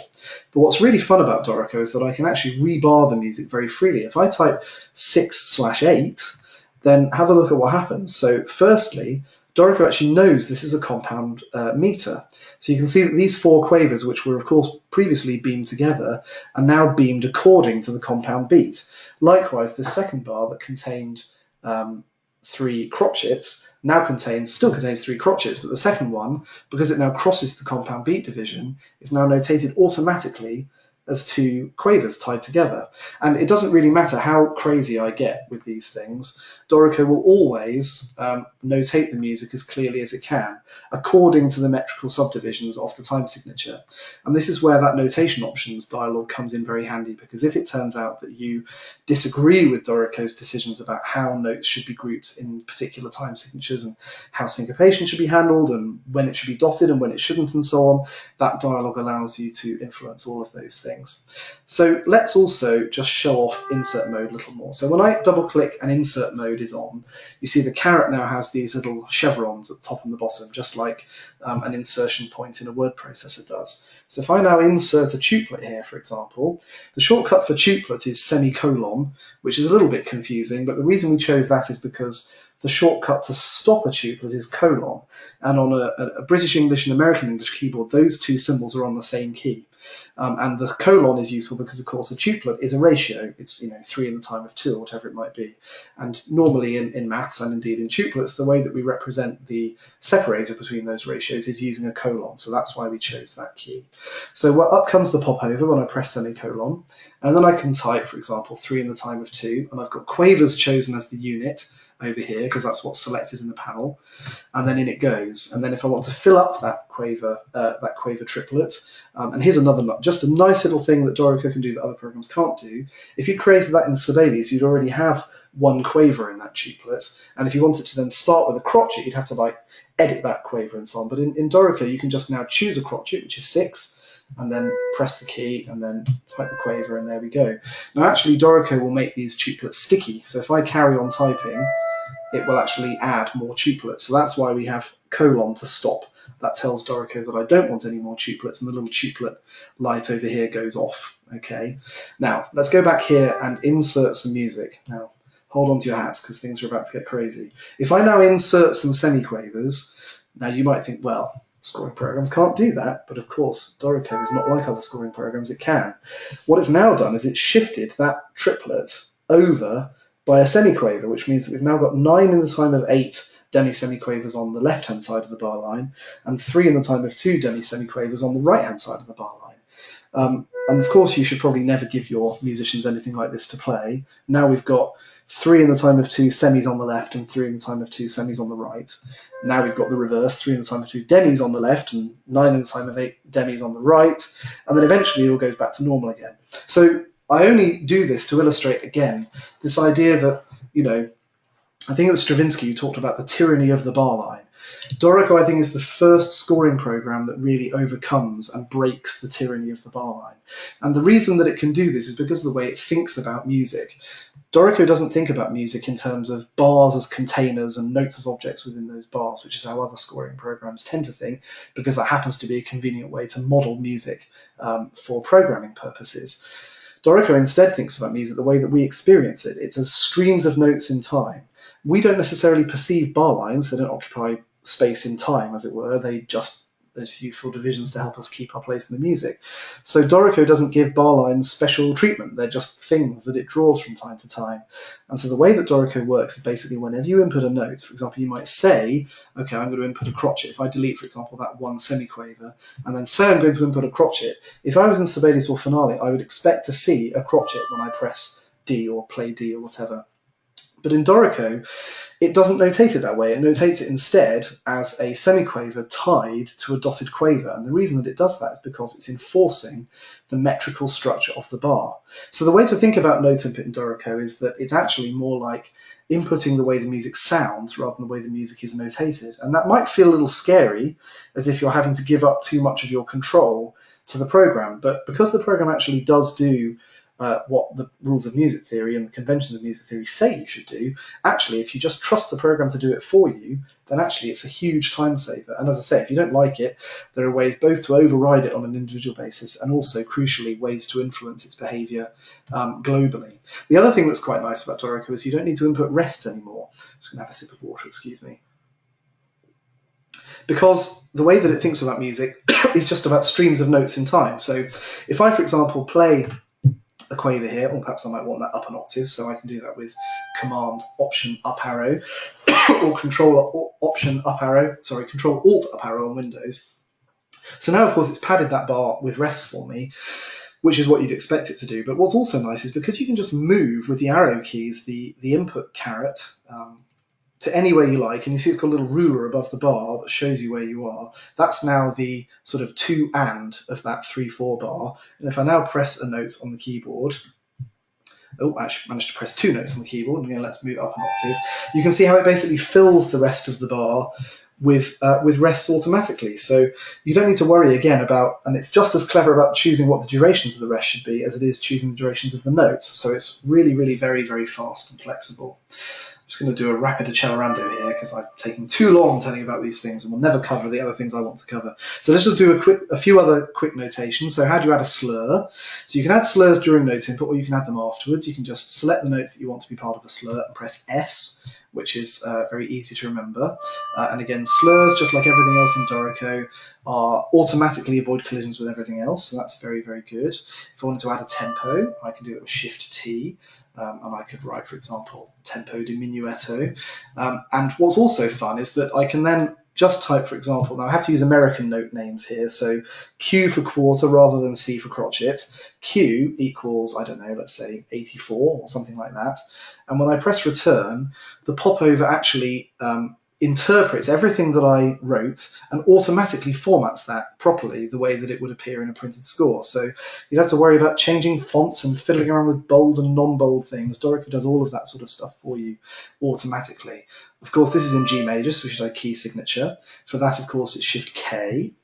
But what's really fun about Dorico is that I can actually rebar the music very freely. If I type 6/8, then have a look at what happens. So firstly, Dorico actually knows this is a compound meter. So you can see that these 4 quavers, which were of course previously beamed together, are now beamed according to the compound beat. Likewise, the second bar that contained 3 crotchets now still contains 3 crotchets, but the second one, because it now crosses the compound beat division, is now notated automatically as 2 quavers tied together. And it doesn't really matter how crazy I get with these things, Dorico will always notate the music as clearly as it can, according to the metrical subdivisions of the time signature. And this is where that notation options dialog comes in very handy, because if it turns out that you disagree with Dorico's decisions about how notes should be grouped in particular time signatures and how syncopation should be handled and when it should be dotted and when it shouldn't and so on, that dialog allows you to influence all of those things. So let's also just show off insert mode a little more. So when I double click and insert mode is on, you see the caret now has these little chevrons at the top and the bottom, just like an insertion point in a word processor does. So if I now insert a tuplet here, for example, the shortcut for tuplet is semicolon, which is a little bit confusing, but the reason we chose that is because the shortcut to stop a tuplet is colon, and on a British English and American English keyboard, those 2 symbols are on the same key. And the colon is useful because, of course, a tuplet is a ratio. It's 3 in the time of 2 or whatever it might be. And normally in maths and indeed in tuplets, the way that we represent the separator between those ratios is using a colon. So that's why we chose that key. So up comes the popover when I press semicolon. And then I can type, for example, 3 in the time of 2. And I've got quavers chosen as the unit over here because that's what's selected in the panel, and then in it goes. And then if I want to fill up that quaver triplet, and here's another, just a nice little thing that Dorico can do that other programs can't do. If you created that in Sibelius, you'd already have 1 quaver in that tuplet, and if you wanted to then start with a crotchet, you'd have to edit that quaver and so on. But in Dorico, you can just now choose a crotchet, which is 6, and then press the key and then type the quaver, and there we go. Now actually Dorico will make these tuplets sticky, so if I carry on typing, it will actually add more tuplets. So that's why we have colon to stop. That tells Dorico that I don't want any more tuplets, and the little tuplet light over here goes off. Okay. Now let's go back here and insert some music. Now hold on to your hats because things are about to get crazy. If I now insert some semiquavers, now you might think, well, scoring programs can't do that, but of course Dorico is not like other scoring programs, it can. What it's now done is it's shifted that triplet over by a semiquaver, which means that we've now got 9 in the time of 8 demi-semiquavers on the left-hand side of the bar line, and 3 in the time of 2 demi-semiquavers on the right-hand side of the bar line. And of course you should probably never give your musicians anything like this to play. Now we've got 3 in the time of 2 semis on the left and 3 in the time of 2 semis on the right. Now we've got the reverse, 3 in the time of 2 demis on the left and 9 in the time of 8 demis on the right, and then eventually it all goes back to normal again. So I only do this to illustrate, again, this idea that, I think it was Stravinsky who talked about the tyranny of the bar line. Dorico, I think, is the first scoring program that really overcomes and breaks the tyranny of the bar line. And the reason that it can do this is because of the way it thinks about music. Dorico doesn't think about music in terms of bars as containers and notes as objects within those bars, which is how other scoring programs tend to think, because that happens to be a convenient way to model music for programming purposes. Dorico instead thinks about music the way that we experience it. It's as streams of notes in time. We don't necessarily perceive bar lines. They don't occupy space in time, as it were. They're just useful divisions to help us keep our place in the music. So Dorico doesn't give bar lines special treatment. They're just things that it draws from time to time. And so the way that Dorico works is basically whenever you input a note, for example, you might say, okay, I'm going to input a crotchet. If I delete, for example, that 1 semiquaver, and then say I'm going to input a crotchet, if I was in Sibelius or Finale, I would expect to see a crotchet when I press D or play D or whatever. But in Dorico, it doesn't notate it that way. It notates it instead as a semiquaver tied to a dotted quaver. And the reason that it does that is because it's enforcing the metrical structure of the bar. So the way to think about note input in Dorico is that it's actually more like inputting the way the music sounds rather than the way the music is notated. And that might feel a little scary, as if you're having to give up too much of your control to the program. But because the program actually does do what the rules of music theory and the conventions of music theory say you should do, actually, if you just trust the program to do it for you, then actually it's a huge time saver. And as I say, if you don't like it, there are ways both to override it on an individual basis and also, crucially, ways to influence its behavior globally. The other thing that's quite nice about Dorico is you don't need to input rests anymore. I'm just going to have a sip of water, excuse me. Because the way that it thinks about music is just about streams of notes in time. So if I, for example, play a quaver here, or perhaps I might want that up an octave, so I can do that with Command Option Up Arrow or Control Option Up Arrow, sorry, Control Alt Up Arrow on Windows. So now, of course, it's padded that bar with rest for me, which is what you'd expect it to do. But what's also nice is because you can just move with the arrow keys the input caret to anywhere you like, and you see it's got a little ruler above the bar that shows you where you are. That's now the sort of to and of that 3/4 bar. And if I now press a note on the keyboard, oh, I actually managed to press 2 notes on the keyboard, and again, let's move up an octave. You can see how it basically fills the rest of the bar with rests automatically. So you don't need to worry again about, and it's just as clever about choosing what the durations of the rest should be as it is choosing the durations of the notes. So it's really, really very, very fast and flexible. I'm just going to do a rapid accelerando here because I've taken too long telling you about these things and will never cover the other things I want to cover. So let's just do a few other quick notations. So how do you add a slur? So you can add slurs during note input, or you can add them afterwards. You can just select the notes that you want to be part of a slur and press S, which is very easy to remember. And again, slurs, just like everything else in Dorico, are automatically avoid collisions with everything else, so that's very, very good. If I wanted to add a tempo, I can do it with Shift-T, and I could write, for example, tempo diminuetto. And what's also fun is that I can then just type, for example, now I have to use American note names here, so Q for quarter rather than C for crotchet. Q equals, I don't know, let's say 84 or something like that. And when I press return, the popover actually interprets everything that I wrote and automatically formats that properly the way that it would appear in a printed score. So you don't have to worry about changing fonts and fiddling around with bold and non-bold things. Dorico does all of that sort of stuff for you automatically. Of course, this is in G major, so we should add key signature. For that, of course, it's Shift K.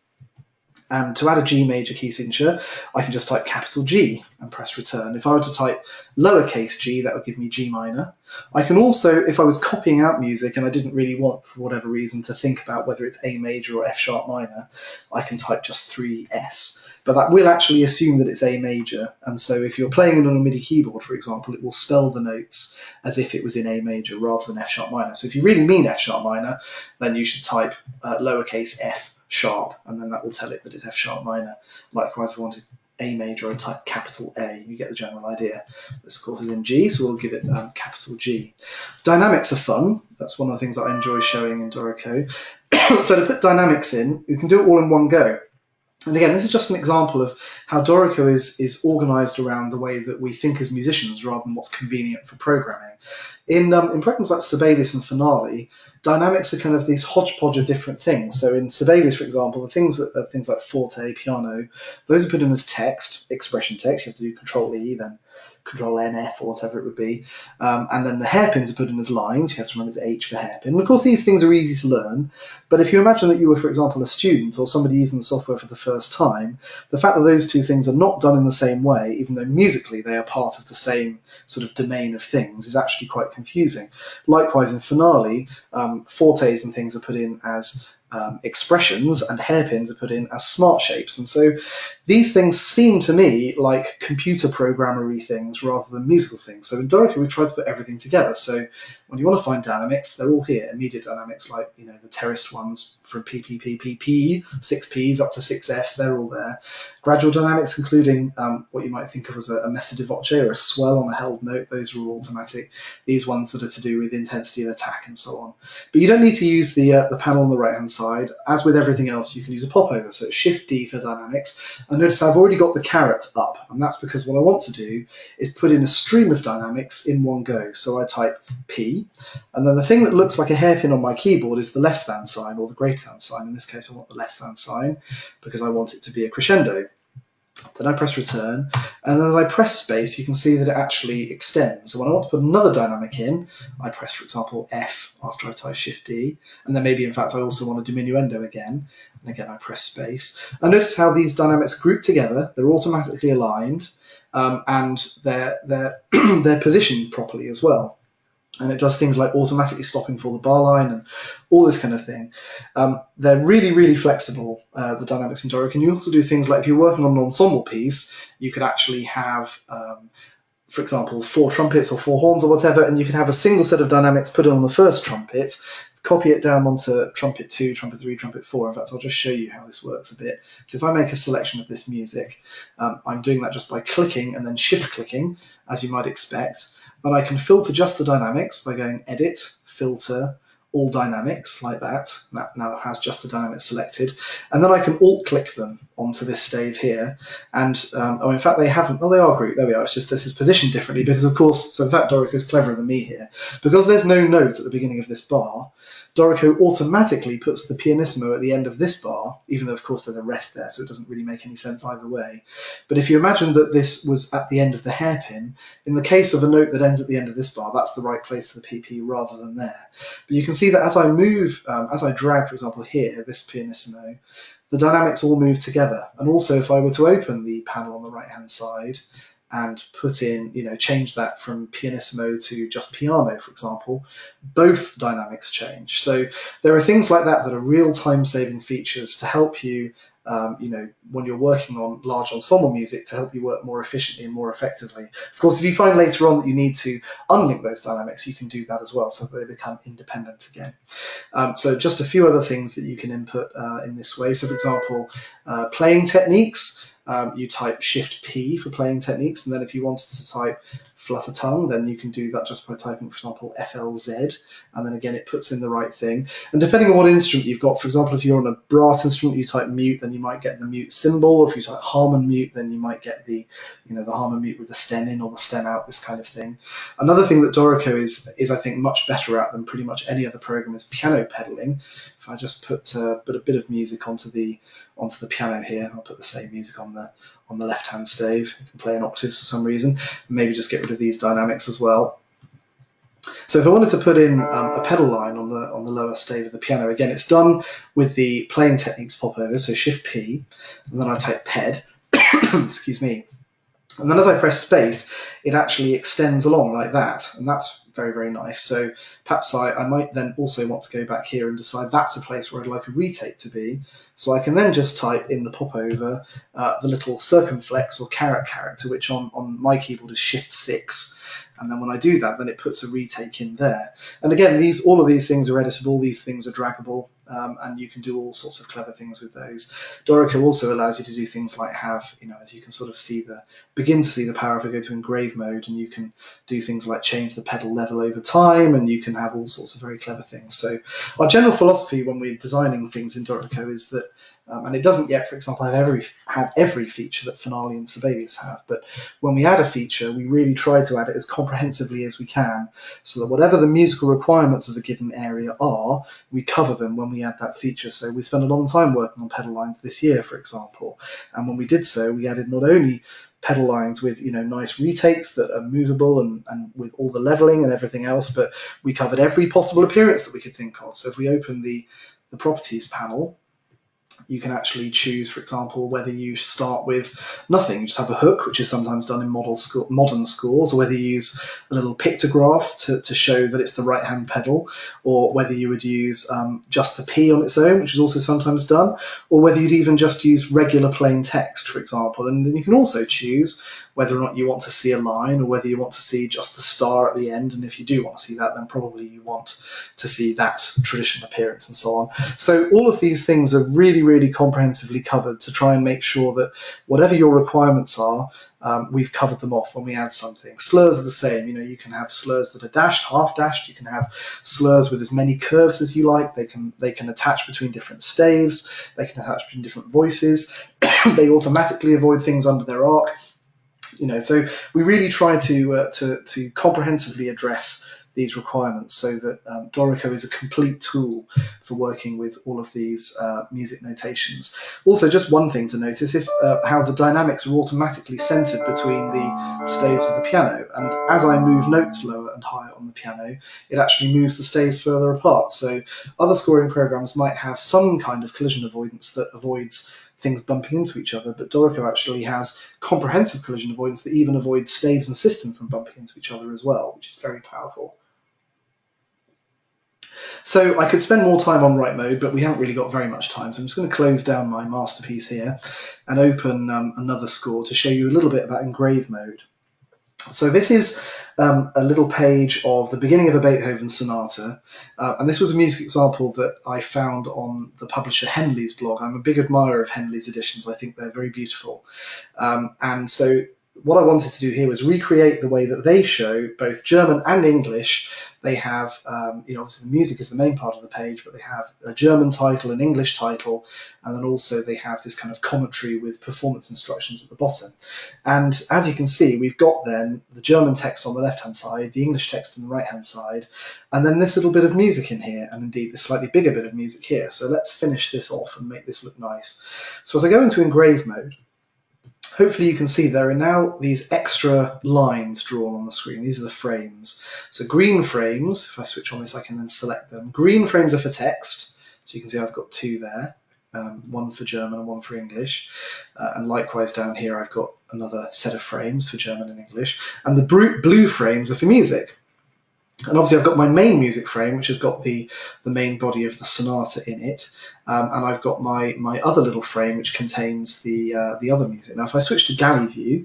And to add a G major key signature, I can just type capital G and press return. If I were to type lowercase g, that would give me G minor. I can also, if I was copying out music and I didn't really want, for whatever reason, to think about whether it's A major or F sharp minor, I can type just 3S. But that will actually assume that it's A major. And so if you're playing it on a MIDI keyboard, for example, it will spell the notes as if it was in A major rather than F sharp minor. So if you really mean F sharp minor, then you should type lowercase f sharp, and then that will tell it that it's F sharp minor. Likewise, if I wanted A major, I'd type capital A. You get the general idea. This, of course, is in G, so we'll give it capital G. Dynamics are fun. That's one of the things that I enjoy showing in Dorico. So to put dynamics in, you can do it all in one go. And again, this is just an example of how Dorico is organised around the way that we think as musicians rather than what's convenient for programming. In programs like Sibelius and Finale, dynamics are kind of these hodgepodge of different things. So in Sibelius, for example, the things that are things like forte, piano, those are put in as text, expression text. You have to do Control-E, then Control-NF or whatever it would be. And then the hairpins are put in as lines. You have to remember it's H for hairpin. And of course, these things are easy to learn. But if you imagine that you were, for example, a student or somebody using the software for the first time, the fact that those two things are not done in the same way, even though musically they are part of the same sort of domain of things, is actually quite confusing. Likewise, in Finale, fortes and things are put in as expressions, and hairpins are put in as smart shapes. And so these things seem to me like computer programmery things rather than musical things. So in Dorico, we tried to put everything together. So when you want to find dynamics, they're all here. Immediate dynamics, like, you know, the terraced ones from PPPPP, 6 Ps up to 6 Fs, they're all there. Gradual dynamics, including what you might think of as a messa di voce or a swell on a held note, those are all automatic. These ones that are to do with intensity of attack and so on. But you don't need to use the panel on the right-hand side. As with everything else, you can use a popover. So Shift-D for dynamics. And notice I've already got the caret up, and that's because what I want to do is put in a stream of dynamics in one go. So I type P, and then the thing that looks like a hairpin on my keyboard is the less than sign or the greater than sign. In this case, I want the less than sign because I want it to be a crescendo. Then I press return, and as I press space, you can see that it actually extends. So when I want to put another dynamic in, I press, for example, F after I type Shift-D, and then maybe, in fact, I also want a diminuendo again, and again I press space. And notice how these dynamics group together, they're automatically aligned, and they're positioned properly as well. And it does things like automatically stopping for the bar line and all this kind of thing. They're really, really flexible, the dynamics in Dorico. And you also do things like if you're working on an ensemble piece, you could actually have, for example, 4 trumpets or 4 horns or whatever, and you could have a single set of dynamics put on the first trumpet, copy it down onto trumpet 2, trumpet 3, trumpet 4. In fact, I'll just show you how this works a bit. So if I make a selection of this music, I'm doing that just by clicking and then shift clicking, as you might expect. And I can filter just the dynamics by going Edit, Filter, All Dynamics, like that. That now has just the dynamics selected. And then I can alt-click them onto this stave here. And, oh, in fact, they haven't, oh, they are grouped. There we are. It's just this is positioned differently because, of course, so in fact, Dorico's cleverer than me here. Because there's no note at the beginning of this bar, Dorico automatically puts the pianissimo at the end of this bar, even though, of course, there's a rest there, so it doesn't really make any sense either way. But if you imagine that this was at the end of the hairpin, in the case of a note that ends at the end of this bar, that's the right place for the PP rather than there. But you can see that as I move, as I drag, for example, here, this pianissimo, the dynamics all move together. And also, if I were to open the panel on the right-hand side and put in, change that from pianissimo to just piano, for example, both dynamics change. So there are things like that that are real time-saving features to help you, when you're working on large ensemble music, to help you work more efficiently and more effectively. Of course, if you find later on that you need to unlink those dynamics, you can do that as well, so that they become independent again. So just a few other things that you can input in this way. So, for example, playing techniques. You type Shift P for playing techniques, and then if you wanted to type flutter tongue, then you can do that just by typing, for example, FLZ, and then again it puts in the right thing. And depending on what instrument you've got, for example, if you're on a brass instrument, you type mute, then you might get the mute symbol, or if you type harmon mute, then you might get the harmon mute with the stem in or the stem out, this kind of thing. Another thing that Dorico is I think much better at than pretty much any other program is piano pedaling. If I just put a bit of music onto the piano here, I'll put the same music on the left-hand stave. You can play in octaves for some reason. Maybe just get rid of these dynamics as well. So if I wanted to put in a pedal line on the lower stave of the piano, again, it's done with the playing techniques popover, so Shift P, and then I type ped, excuse me. And then as I press space, it actually extends along like that, and that's very, very nice. So perhaps I might then also want to go back here and decide that's a place where I'd like a retake to be. So I can then just type in the popover the little circumflex or caret character, which on my keyboard is Shift 6. And then when I do that, then it puts a retake in there. And again, all of these things are editable, these things are draggable, and you can do all sorts of clever things with those. Dorico also allows you to do things like have, as you can sort of begin to see the power if I go to engrave mode, and you can do things like change the pedal level over time, and you can have all sorts of very clever things. So our general philosophy when we're designing things in Dorico is that and it doesn't yet, for example, have every feature that Finale and Sibelius have, but when we add a feature, we really try to add it as comprehensively as we can, so that whatever the musical requirements of a given area are, we cover them when we add that feature. So we spent a long time working on pedal lines this year, for example, and when we did so, we added not only pedal lines with nice retakes that are movable and with all the leveling and everything else, but we covered every possible appearance that we could think of. So if we open the properties panel, you can actually choose, for example, whether you start with nothing, you just have a hook, which is sometimes done in modern scores, or whether you use a little pictograph to show that it's the right-hand pedal, or whether you would use just the P on its own, which is also sometimes done, or whether you'd even just use regular plain text, for example. And then you can also choose whether or not you want to see a line, or whether you want to see just the star at the end. And if you do want to see that, then probably you want to see that traditional appearance and so on. So all of these things are really, really comprehensively covered to try and make sure that whatever your requirements are, we've covered them off when we add something. Slurs are the same. You can have slurs that are dashed, half dashed. You can have slurs with as many curves as you like. They can attach between different staves. They can attach between different voices. They automatically avoid things under their arc. So we really try to comprehensively address these requirements so that Dorico is a complete tool for working with all of these music notations. Also, just one thing to notice, how the dynamics are automatically centered between the staves of the piano, and as I move notes lower and higher on the piano, it actually moves the staves further apart. So other scoring programs might have some kind of collision avoidance that avoids things bumping into each other, but Dorico actually has comprehensive collision avoidance that even avoids staves and system from bumping into each other as well, which is very powerful. So I could spend more time on write mode, but we haven't really got very much time, so I'm just going to close down my masterpiece here and open another score to show you a little bit about engrave mode. So this is a little page of the beginning of a Beethoven sonata, and this was a music example that I found on the publisher Henley's blog. I'm a big admirer of Henley's editions. I think they're very beautiful. And so what I wanted to do here was recreate the way that they show both German and English. They have, obviously the music is the main part of the page, but they have a German title, an English title, and then also they have this kind of commentary with performance instructions at the bottom. And as you can see, we've got then the German text on the left-hand side, the English text on the right-hand side, and then this little bit of music in here, and indeed this slightly bigger bit of music here. So let's finish this off and make this look nice. So as I go into engrave mode, hopefully you can see there are now these extra lines drawn on the screen. These are the frames. So green frames, if I switch on this, I can then select them. Green frames are for text. So you can see I've got two there, one for German and one for English. And likewise down here, I've got another set of frames for German and English. And the blue frames are for music. And obviously I've got my main music frame, which has got the main body of the sonata in it. And I've got my other little frame, which contains the other music. Now, if I switch to galley view,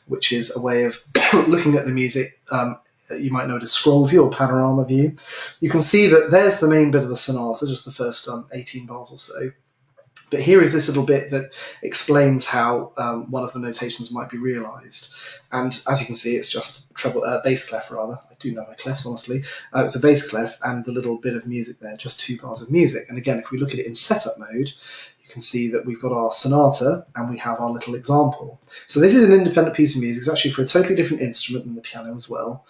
which is a way of looking at the music, you might know it as scroll view or panorama view, you can see that there's the main bit of the sonata, just the first 18 bars or so. But here is this little bit that explains how one of the notations might be realised. And as you can see, it's just bass clef rather. I do know my clefs, honestly. It's a bass clef and the little bit of music there, just 2 bars of music. And again, if we look at it in setup mode, you can see that we've got our sonata and we have our little example. So this is an independent piece of music. It's actually for a totally different instrument than the piano as well.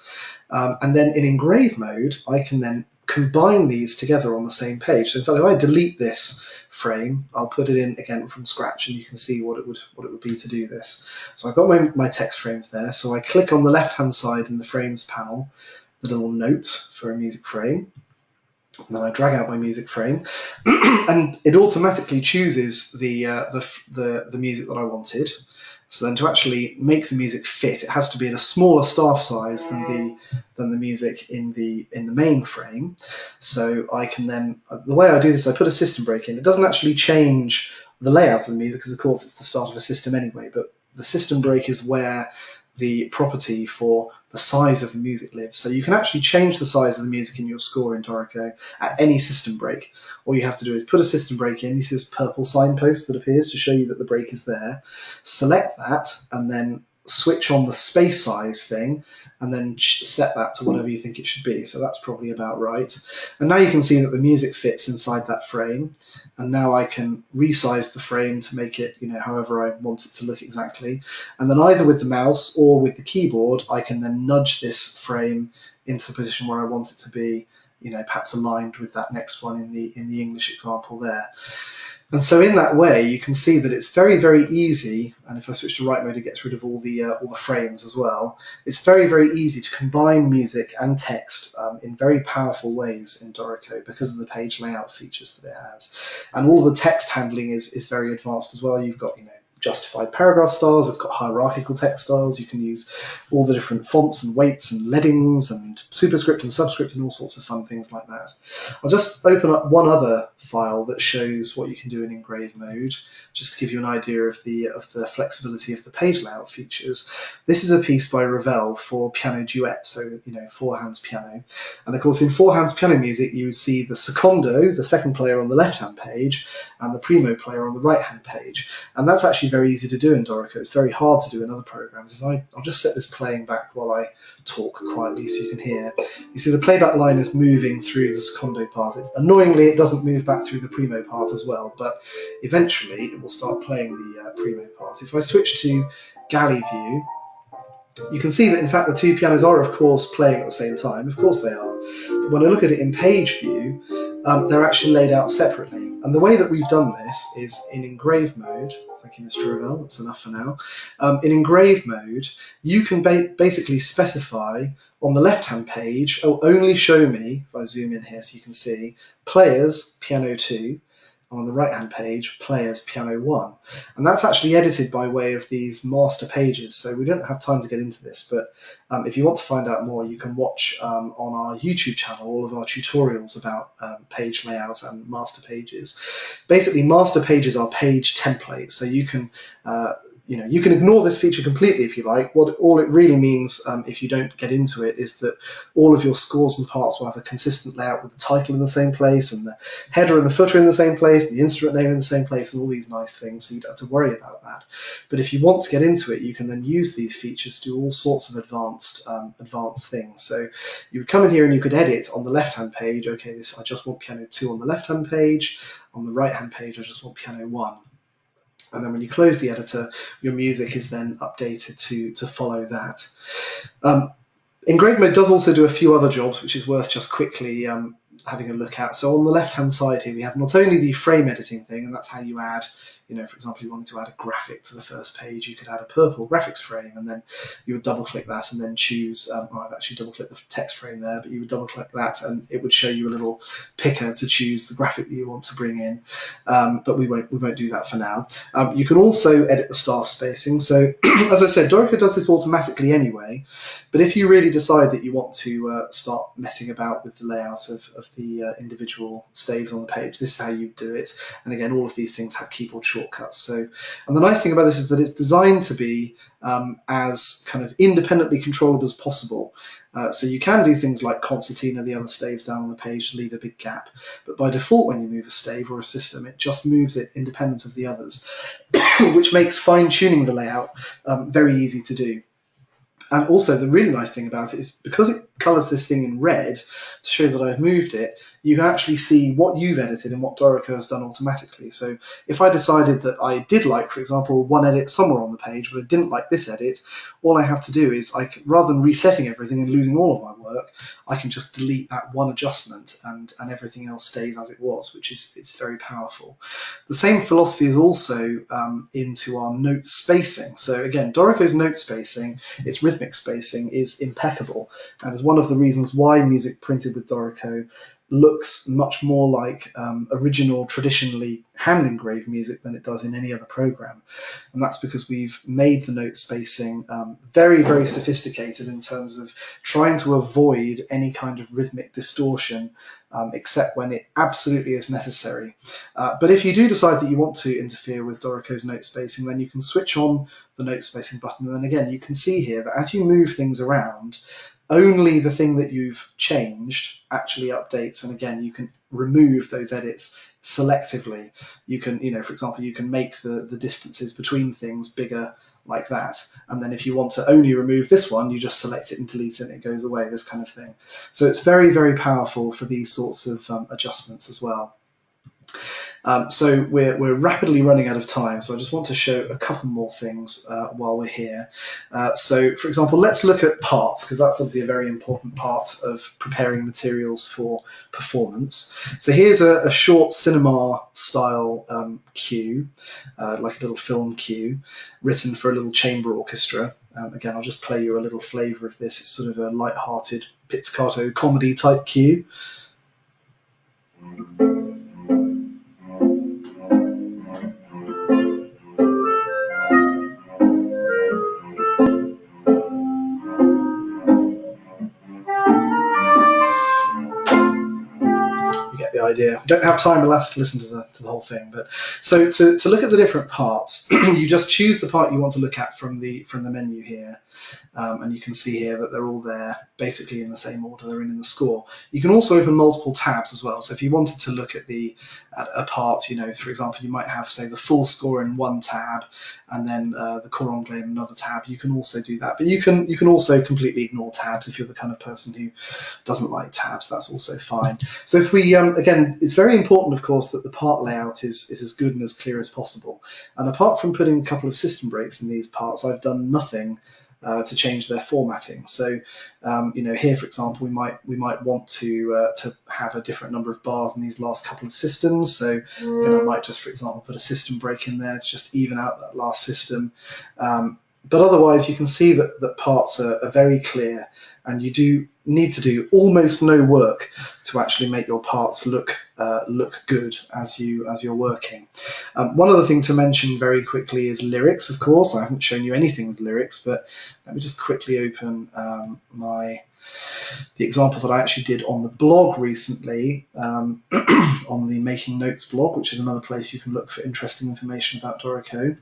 And then in engrave mode, I can then combine these together on the same page. So in fact, if I delete this frame, I'll put it in again from scratch and you can see what it would be to do this. So I've got my text frames there. So I click on the left-hand side in the frames panel, the little note for a music frame. And then I drag out my music frame and it automatically chooses the music that I wanted. So then to actually make the music fit, it has to be at a smaller staff size than the music in the main frame. So I can then, the way I do this, I put a system break in. It doesn't actually change the layout of the music because of course it's the start of a system anyway, but the system break is where the property for the size of the music lives. So you can actually change the size of the music in your score in Dorico at any system break. All you have to do is put a system break in. You see this purple signpost that appears to show you that the break is there. Select that and then switch on the space size thing and then set that to whatever you think it should be. So that's probably about right. And now you can see that the music fits inside that frame. And now I can resize the frame to make it, however I want it to look exactly. And then either with the mouse or with the keyboard, I can then nudge this frame into the position where I want it to be, perhaps aligned with that next one in the English example there. And so in that way, you can see that it's very, very easy. And if I switch to write mode, it gets rid of all the frames as well. It's very, very easy to combine music and text in very powerful ways in Dorico because of the page layout features that it has. And all the text handling is very advanced as well. You've got, justified paragraph styles, it's got hierarchical text styles, you can use all the different fonts and weights and leadings and superscript and subscript and all sorts of fun things like that. I'll just open up one other file that shows what you can do in engrave mode, just to give you an idea of the flexibility of the page layout features. This is a piece by Ravel for piano duet, so 4 hands piano. And of course in 4 hands piano music you see the secondo, the second player on the left hand page, and the primo player on the right hand page. And that's actually very easy to do in Dorico. It's very hard to do in other programs. I'll just set this playing back while I talk quietly so you can hear. You see the playback line is moving through the secondo part. Annoyingly, it doesn't move back through the primo part as well, but eventually it will start playing the primo part. If I switch to galley view, you can see that in fact the 2 pianos are of course playing at the same time. Of course they are. But when I look at it in page view, they're actually laid out separately. And the way that we've done this is in engrave mode. Thank you, Mr. Ravel, that's enough for now. In engrave mode, you can basically specify on the left-hand page, only show me, if I zoom in here so you can see, players, piano 2, on the right-hand page, players, piano 1. And that's actually edited by way of these master pages, so we don't have time to get into this, but if you want to find out more, you can watch on our YouTube channel all of our tutorials about page layouts and master pages. Basically, master pages are page templates, so you can you can ignore this feature completely if you like. All it really means, if you don't get into it, is that all of your scores and parts will have a consistent layout with the title in the same place, and the header and the footer in the same place, the instrument name in the same place, and all these nice things, so you don't have to worry about that. But if you want to get into it, you can then use these features to do all sorts of advanced things. So you would come in here and you could edit on the left-hand page. Okay, I just want piano 2 on the left-hand page. On the right-hand page, I just want piano 1. And then when you close the editor, your music is then updated to follow that. Engrave Mode does also do a few other jobs, which is worth just quickly having a look at. So on the left-hand side here, we have not only the frame editing thing, and that's how you add, for example, you wanted to add a graphic to the first page, you could add a purple graphics frame, and then you would double-click that and then choose, I've actually double-clicked the text frame there, but you would double-click that and it would show you a little picker to choose the graphic that you want to bring in, but we won't do that for now. You can also edit the staff spacing. So as I said, Dorico does this automatically anyway, but if you really decide that you want to start messing about with the layout of the individual staves on the page, this is how you do it. And again, all of these things have keyboard shortcuts. So, and the nice thing about this is that it's designed to be as kind of independently controllable as possible. So you can do things like concertina, the other staves down on the page, to leave a big gap. But by default, when you move a stave or a system, it just moves it independent of the others, which makes fine-tuning the layout very easy to do. And also, the really nice thing about it is because it colours this thing in red to show that I've moved it, you can actually see what you've edited and what Dorico has done automatically. So if I decided that I did like, for example, one edit somewhere on the page, but I didn't like this edit, all I have to do is, rather than resetting everything and losing all of my work, I can just delete that one adjustment and everything else stays as it was, which is it's very powerful. The same philosophy is also into our note spacing. So again, Dorico's note spacing, its rhythmic spacing, is impeccable, and is one of the reasons why music printed with Dorico looks much more like original, traditionally hand-engraved music than it does in any other program. And that's because we've made the note spacing very, very sophisticated in terms of trying to avoid any kind of rhythmic distortion, except when it absolutely is necessary. But if you do decide that you want to interfere with Dorico's note spacing, then you can switch on the note spacing button, and then again, you can see here that as you move things around, only the thing that you've changed actually updates. And again, you can remove those edits selectively. You can, for example, you can make the distances between things bigger like that. And then if you want to only remove this one, you just select it and delete it and it goes away, this kind of thing. So it's very, very powerful for these sorts of adjustments as well. So we're rapidly running out of time, so I just want to show a couple more things while we're here. So, for example, let's look at parts, because that's obviously a very important part of preparing materials for performance. So here's a short cinema-style cue, like a little film cue, written for a little chamber orchestra. Again, I'll just play you a little flavour of this. It's sort of a light-hearted pizzicato comedy-type cue. Idea. We don't have time, alas, to listen to the whole thing. But so to look at the different parts, you just choose the part you want to look at from the menu here, and you can see here that they're all there basically in the same order they're in the score. You can also open multiple tabs as well. So if you wanted to look at a part, for example, you might have, say, the full score in one tab, and then the cor anglais in another tab. You can also do that, but you can also completely ignore tabs if you're the kind of person who doesn't like tabs. That's also fine. So if we again, it's very important, of course, that the part layout is as good and as clear as possible. And apart from putting a couple of system breaks in these parts, I've done nothing to change their formatting. So here, for example, we might want to have a different number of bars in these last couple of systems. So again, I might just, for example, put a system break in there to just even out that last system. But otherwise, you can see that parts are very clear, and you do need to do almost no work to actually make your parts look good as you're working. One other thing to mention very quickly is lyrics. Of course, I haven't shown you anything with lyrics, but let me just quickly open the example that I actually did on the blog recently, on the Making Notes blog, which is another place you can look for interesting information about Dorico.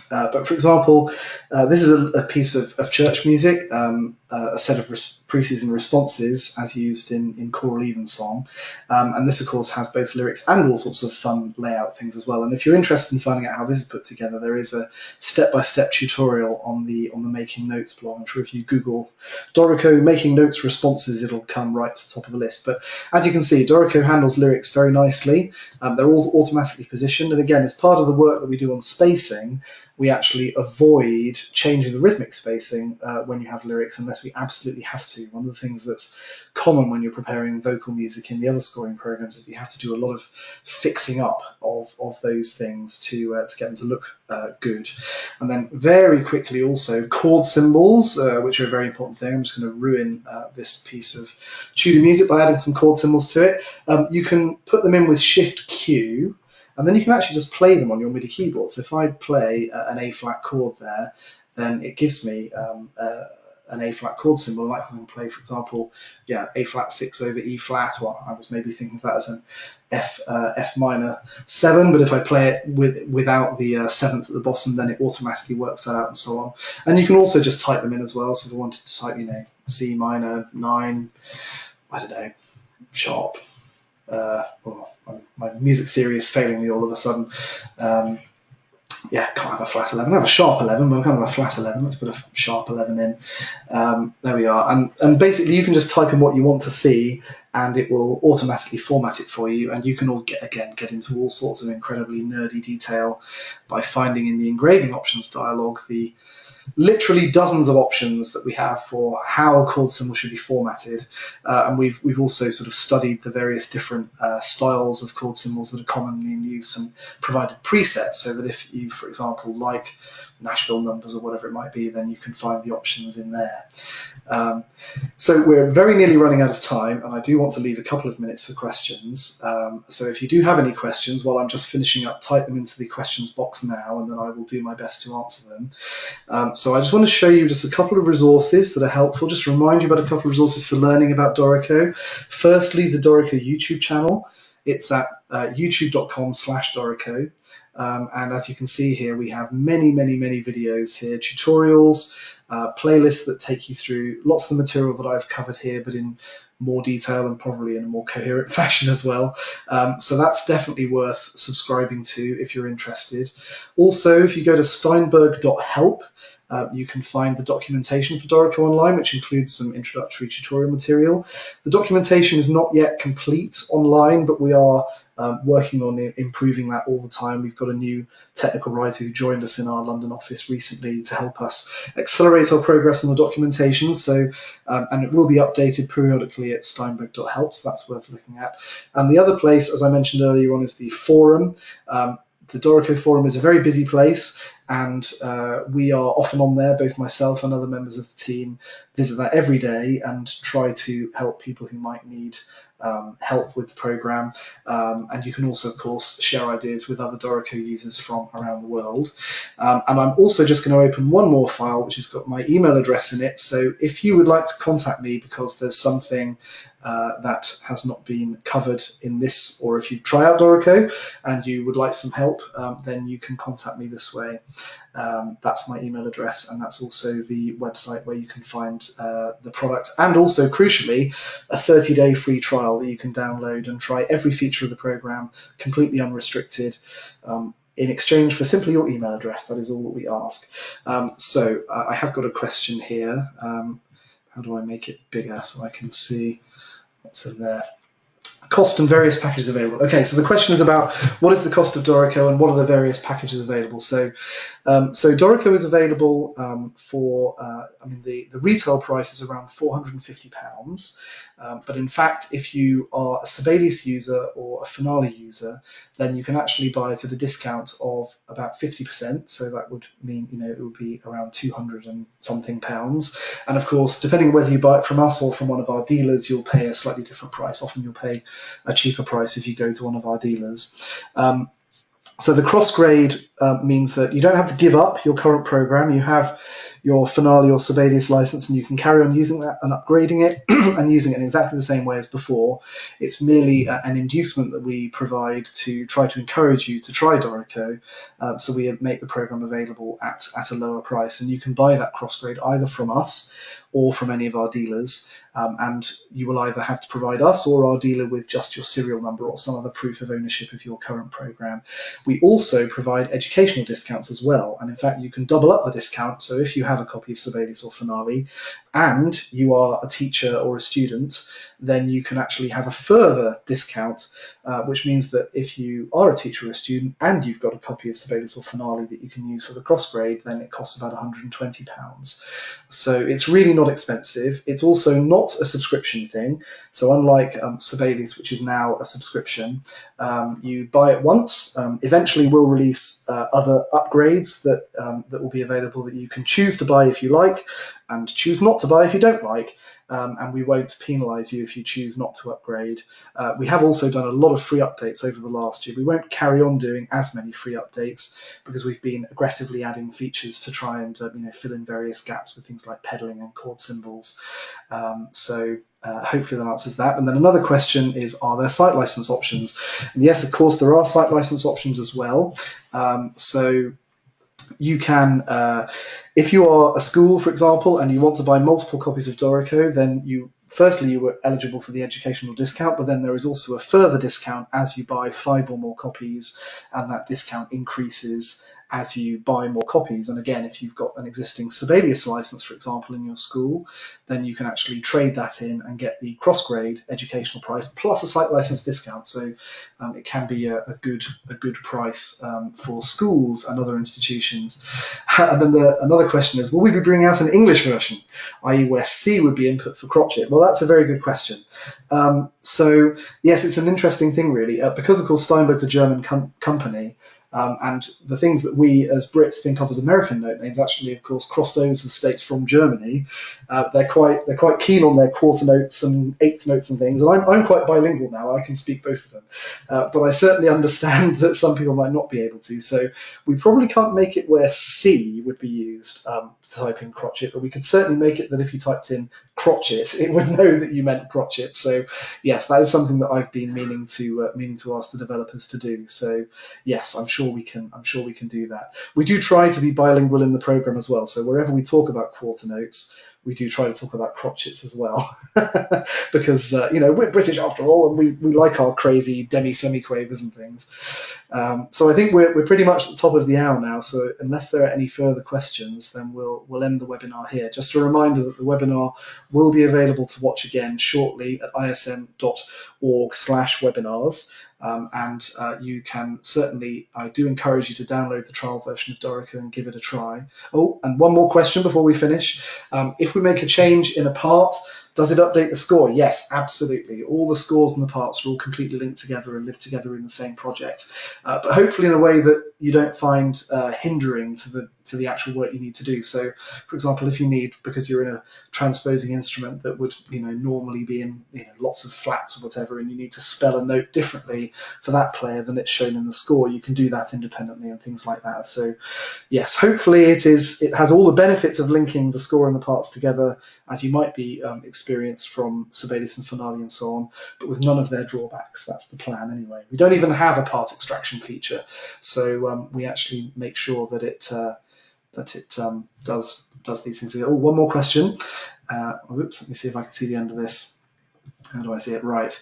But for example, this is a piece of church music, a set of preces and responses as used in choral evensong. And this, of course, has both lyrics and all sorts of fun layout things as well. And if you're interested in finding out how this is put together, there is a step-by-step tutorial on the Making Notes blog. I'm sure if you Google Dorico Making Notes responses, it'll come right to the top of the list. But as you can see, Dorico handles lyrics very nicely. They're all automatically positioned. And again, as part of the work that we do on spacing, we actually avoid changing the rhythmic spacing when you have lyrics unless we absolutely have to. One of the things that's common when you're preparing vocal music in the other scoring programs is you have to do a lot of fixing up of those things to get them to look good. And then very quickly also chord symbols, which are a very important thing. I'm just going to ruin this piece of Tudor music by adding some chord symbols to it. You can put them in with Shift Q, and then you can actually just play them on your MIDI keyboard. So if I play an A-flat chord there, then it gives me an A-flat chord symbol. Like I can play, for example, A-flat 6 over E-flat, or I was maybe thinking of that as an F minor 7, but if I play it without the 7th at the bottom, then it automatically works that out and so on. And you can also just type them in as well. So if I wanted to type, C minor 9, I don't know, sharp. My music theory is failing me all of a sudden. Can't have a flat 11. I have a sharp 11, but I can't have a flat 11. Let's put a sharp 11 in. There we are. And basically, you can just type in what you want to see, and it will automatically format it for you. And you can all get into all sorts of incredibly nerdy detail by finding in the engraving options dialog the literally dozens of options that we have for how a chord symbol should be formatted, and we've also sort of studied the various different styles of chord symbols that are commonly in use and provided presets so that if you, for example, like Nashville numbers or whatever it might be, then you can find the options in there. So we're very nearly running out of time, and I do want to leave a couple of minutes for questions. So if you do have any questions while I'm just finishing up, type them into the questions box now, and then I will do my best to answer them. So I just want to show you just a couple of resources that are helpful, just to remind you about a couple of resources for learning about Dorico. Firstly, the Dorico YouTube channel. It's at youtube.com/Dorico. And as you can see here, we have many videos here, tutorials, playlists that take you through lots of the material that I've covered here, but in more detail and probably in a more coherent fashion as well. So that's definitely worth subscribing to if you're interested. Also, if you go to steinberg.help, you can find the documentation for Dorico online, which includes some introductory tutorial material. The documentation is not yet complete online, but we are working on improving that all the time. We've got a new technical writer who joined us in our London office recently to help us accelerate our progress on the documentation. So, and it will be updated periodically at steinberg.help, so that's worth looking at. And the other place, as I mentioned earlier on, is the forum. The Dorico forum is a very busy place, and we are often on there, both myself and other members of the team visit that every day and try to help people who might need help with the program. And you can also, of course, share ideas with other Dorico users from around the world. And I'm also just going to open one more file, which has got my email address in it. So if you would like to contact me because there's something that has not been covered in this, or if you've tried out Dorico and you would like some help, then you can contact me this way. That's my email address, and that's also the website where you can find the product, and also, crucially, a 30-day free trial that you can download and try every feature of the program completely unrestricted, in exchange for simply your email address. That is all that we ask. So I have got a question here. How do I make it bigger so I can see what's in there? Cost and various packages available. Okay, so the question is about what is the cost of Dorico and what are the various packages available. So Dorico is available for, the retail price is around £450. But in fact, if you are a Sibelius user or a Finale user, then you can actually buy it at a discount of about 50%. So that would mean, it would be around 200 and something pounds. And of course, depending whether you buy it from us or from one of our dealers, you'll pay a slightly different price. Often you'll pay a cheaper price if you go to one of our dealers. So the cross grade means that you don't have to give up your current program. You have your Finale or Sibelius license, and you can carry on using that and upgrading it and using it in exactly the same way as before. It's merely an inducement that we provide to try to encourage you to try Dorico, so we make the program available at a lower price, and you can buy that crossgrade either from us or from any of our dealers, and you will either have to provide us or our dealer with just your serial number or some other proof of ownership of your current program. We also provide educational discounts as well, and in fact you can double up the discount. So if you have a copy of Sibelius or Finale and you are a teacher or a student, then you can actually have a further discount, which means that if you are a teacher or a student and you've got a copy of Sibelius or Finale that you can use for the crossgrade, then it costs about £120. So it's really not expensive. It's also not a subscription thing. So unlike Sibelius, which is now a subscription, you buy it once. Eventually we'll release other upgrades that will be available that you can choose to buy if you like and choose not to buy if you don't like. And we won't penalise you if you choose not to upgrade. We have also done a lot of free updates over the last year. We won't carry on doing as many free updates because we've been aggressively adding features to try and fill in various gaps with things like pedaling and chord symbols. So hopefully that answers that. And then another question is, are there site license options? And yes, of course, there are site license options as well. So you can, if you are a school, for example, and you want to buy multiple copies of Dorico, then you were eligible for the educational discount, but then there is also a further discount as you buy 5 or more copies, and that discount increases as you buy more copies. And again, if you've got an existing Sibelius license, for example, in your school, then you can actually trade that in and get the crossgrade educational price plus a site license discount. So it can be a good price for schools and other institutions. And then another question is, will we be bringing out an English version, i.e. where C would be input for crotchet? Well, that's a very good question. So yes, it's an interesting thing, really, because of course Steinberg's a German company. And the things that we as Brits think of as American note names actually, of course, crossed over to the States from Germany. They're quite keen on their quarter notes and eighth notes and things. And I'm quite bilingual now. I can speak both of them. But I certainly understand that some people might not be able to. So we probably can't make it where C would be used to type in crotchet, but we could certainly make it that if you typed in crotchet, it would know that you meant crotchet. So yes, that is something that I've been meaning to ask the developers to do. So yes, I'm sure we can do that. We do try to be bilingual in the program as well. So wherever we talk about quarter notes, we do try to talk about crotchets as well, because we're British after all, and we like our crazy demi-semiquavers and things. So I think we're pretty much at the top of the hour now. So unless there are any further questions, then we'll end the webinar here. Just a reminder that the webinar will be available to watch again shortly at ism.org/webinars. And you can certainly, I do encourage you to download the trial version of Dorico and give it a try. Oh, and one more question before we finish. If we make a change in a part, does it update the score? Yes, absolutely. All the scores and the parts are all completely linked together and live together in the same project, but hopefully in a way that you don't find hindering to the actual work you need to do. So, for example, if you need, because you're in a transposing instrument that would normally be in lots of flats or whatever, and you need to spell a note differently for that player than it's shown in the score, you can do that independently and things like that. So, yes, hopefully it has all the benefits of linking the score and the parts together, as you might be experienced from Sibelius and Finale and so on, but with none of their drawbacks. That's the plan anyway. We don't even have a part extraction feature, so we actually make sure that it does these things. Oh, one more question. Oops, let me see if I can see the end of this. How do I see it? Right.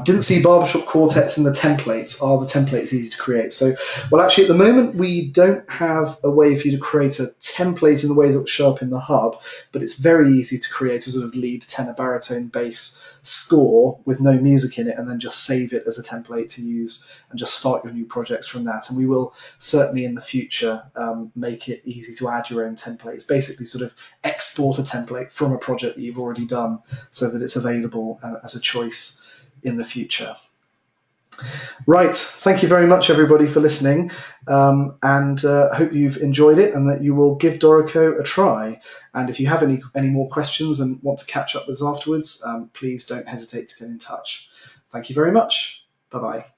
Didn't see barbershop quartets in the templates. Are the templates easy to create? So, well, actually, at the moment, we don't have a way for you to create a template in the way that will show up in the hub, but it's very easy to create a sort of lead, tenor, baritone, bass score with no music in it, and then just save it as a template to use and just start your new projects from that. And we will certainly in the future make it easy to add your own templates, basically sort of export a template from a project that you've already done so that it's available as a choice in the future. Right, thank you very much everybody for listening, and hope you've enjoyed it and that you will give Dorico a try. And if you have any more questions and want to catch up with us afterwards, please don't hesitate to get in touch. Thank you very much. Bye-bye.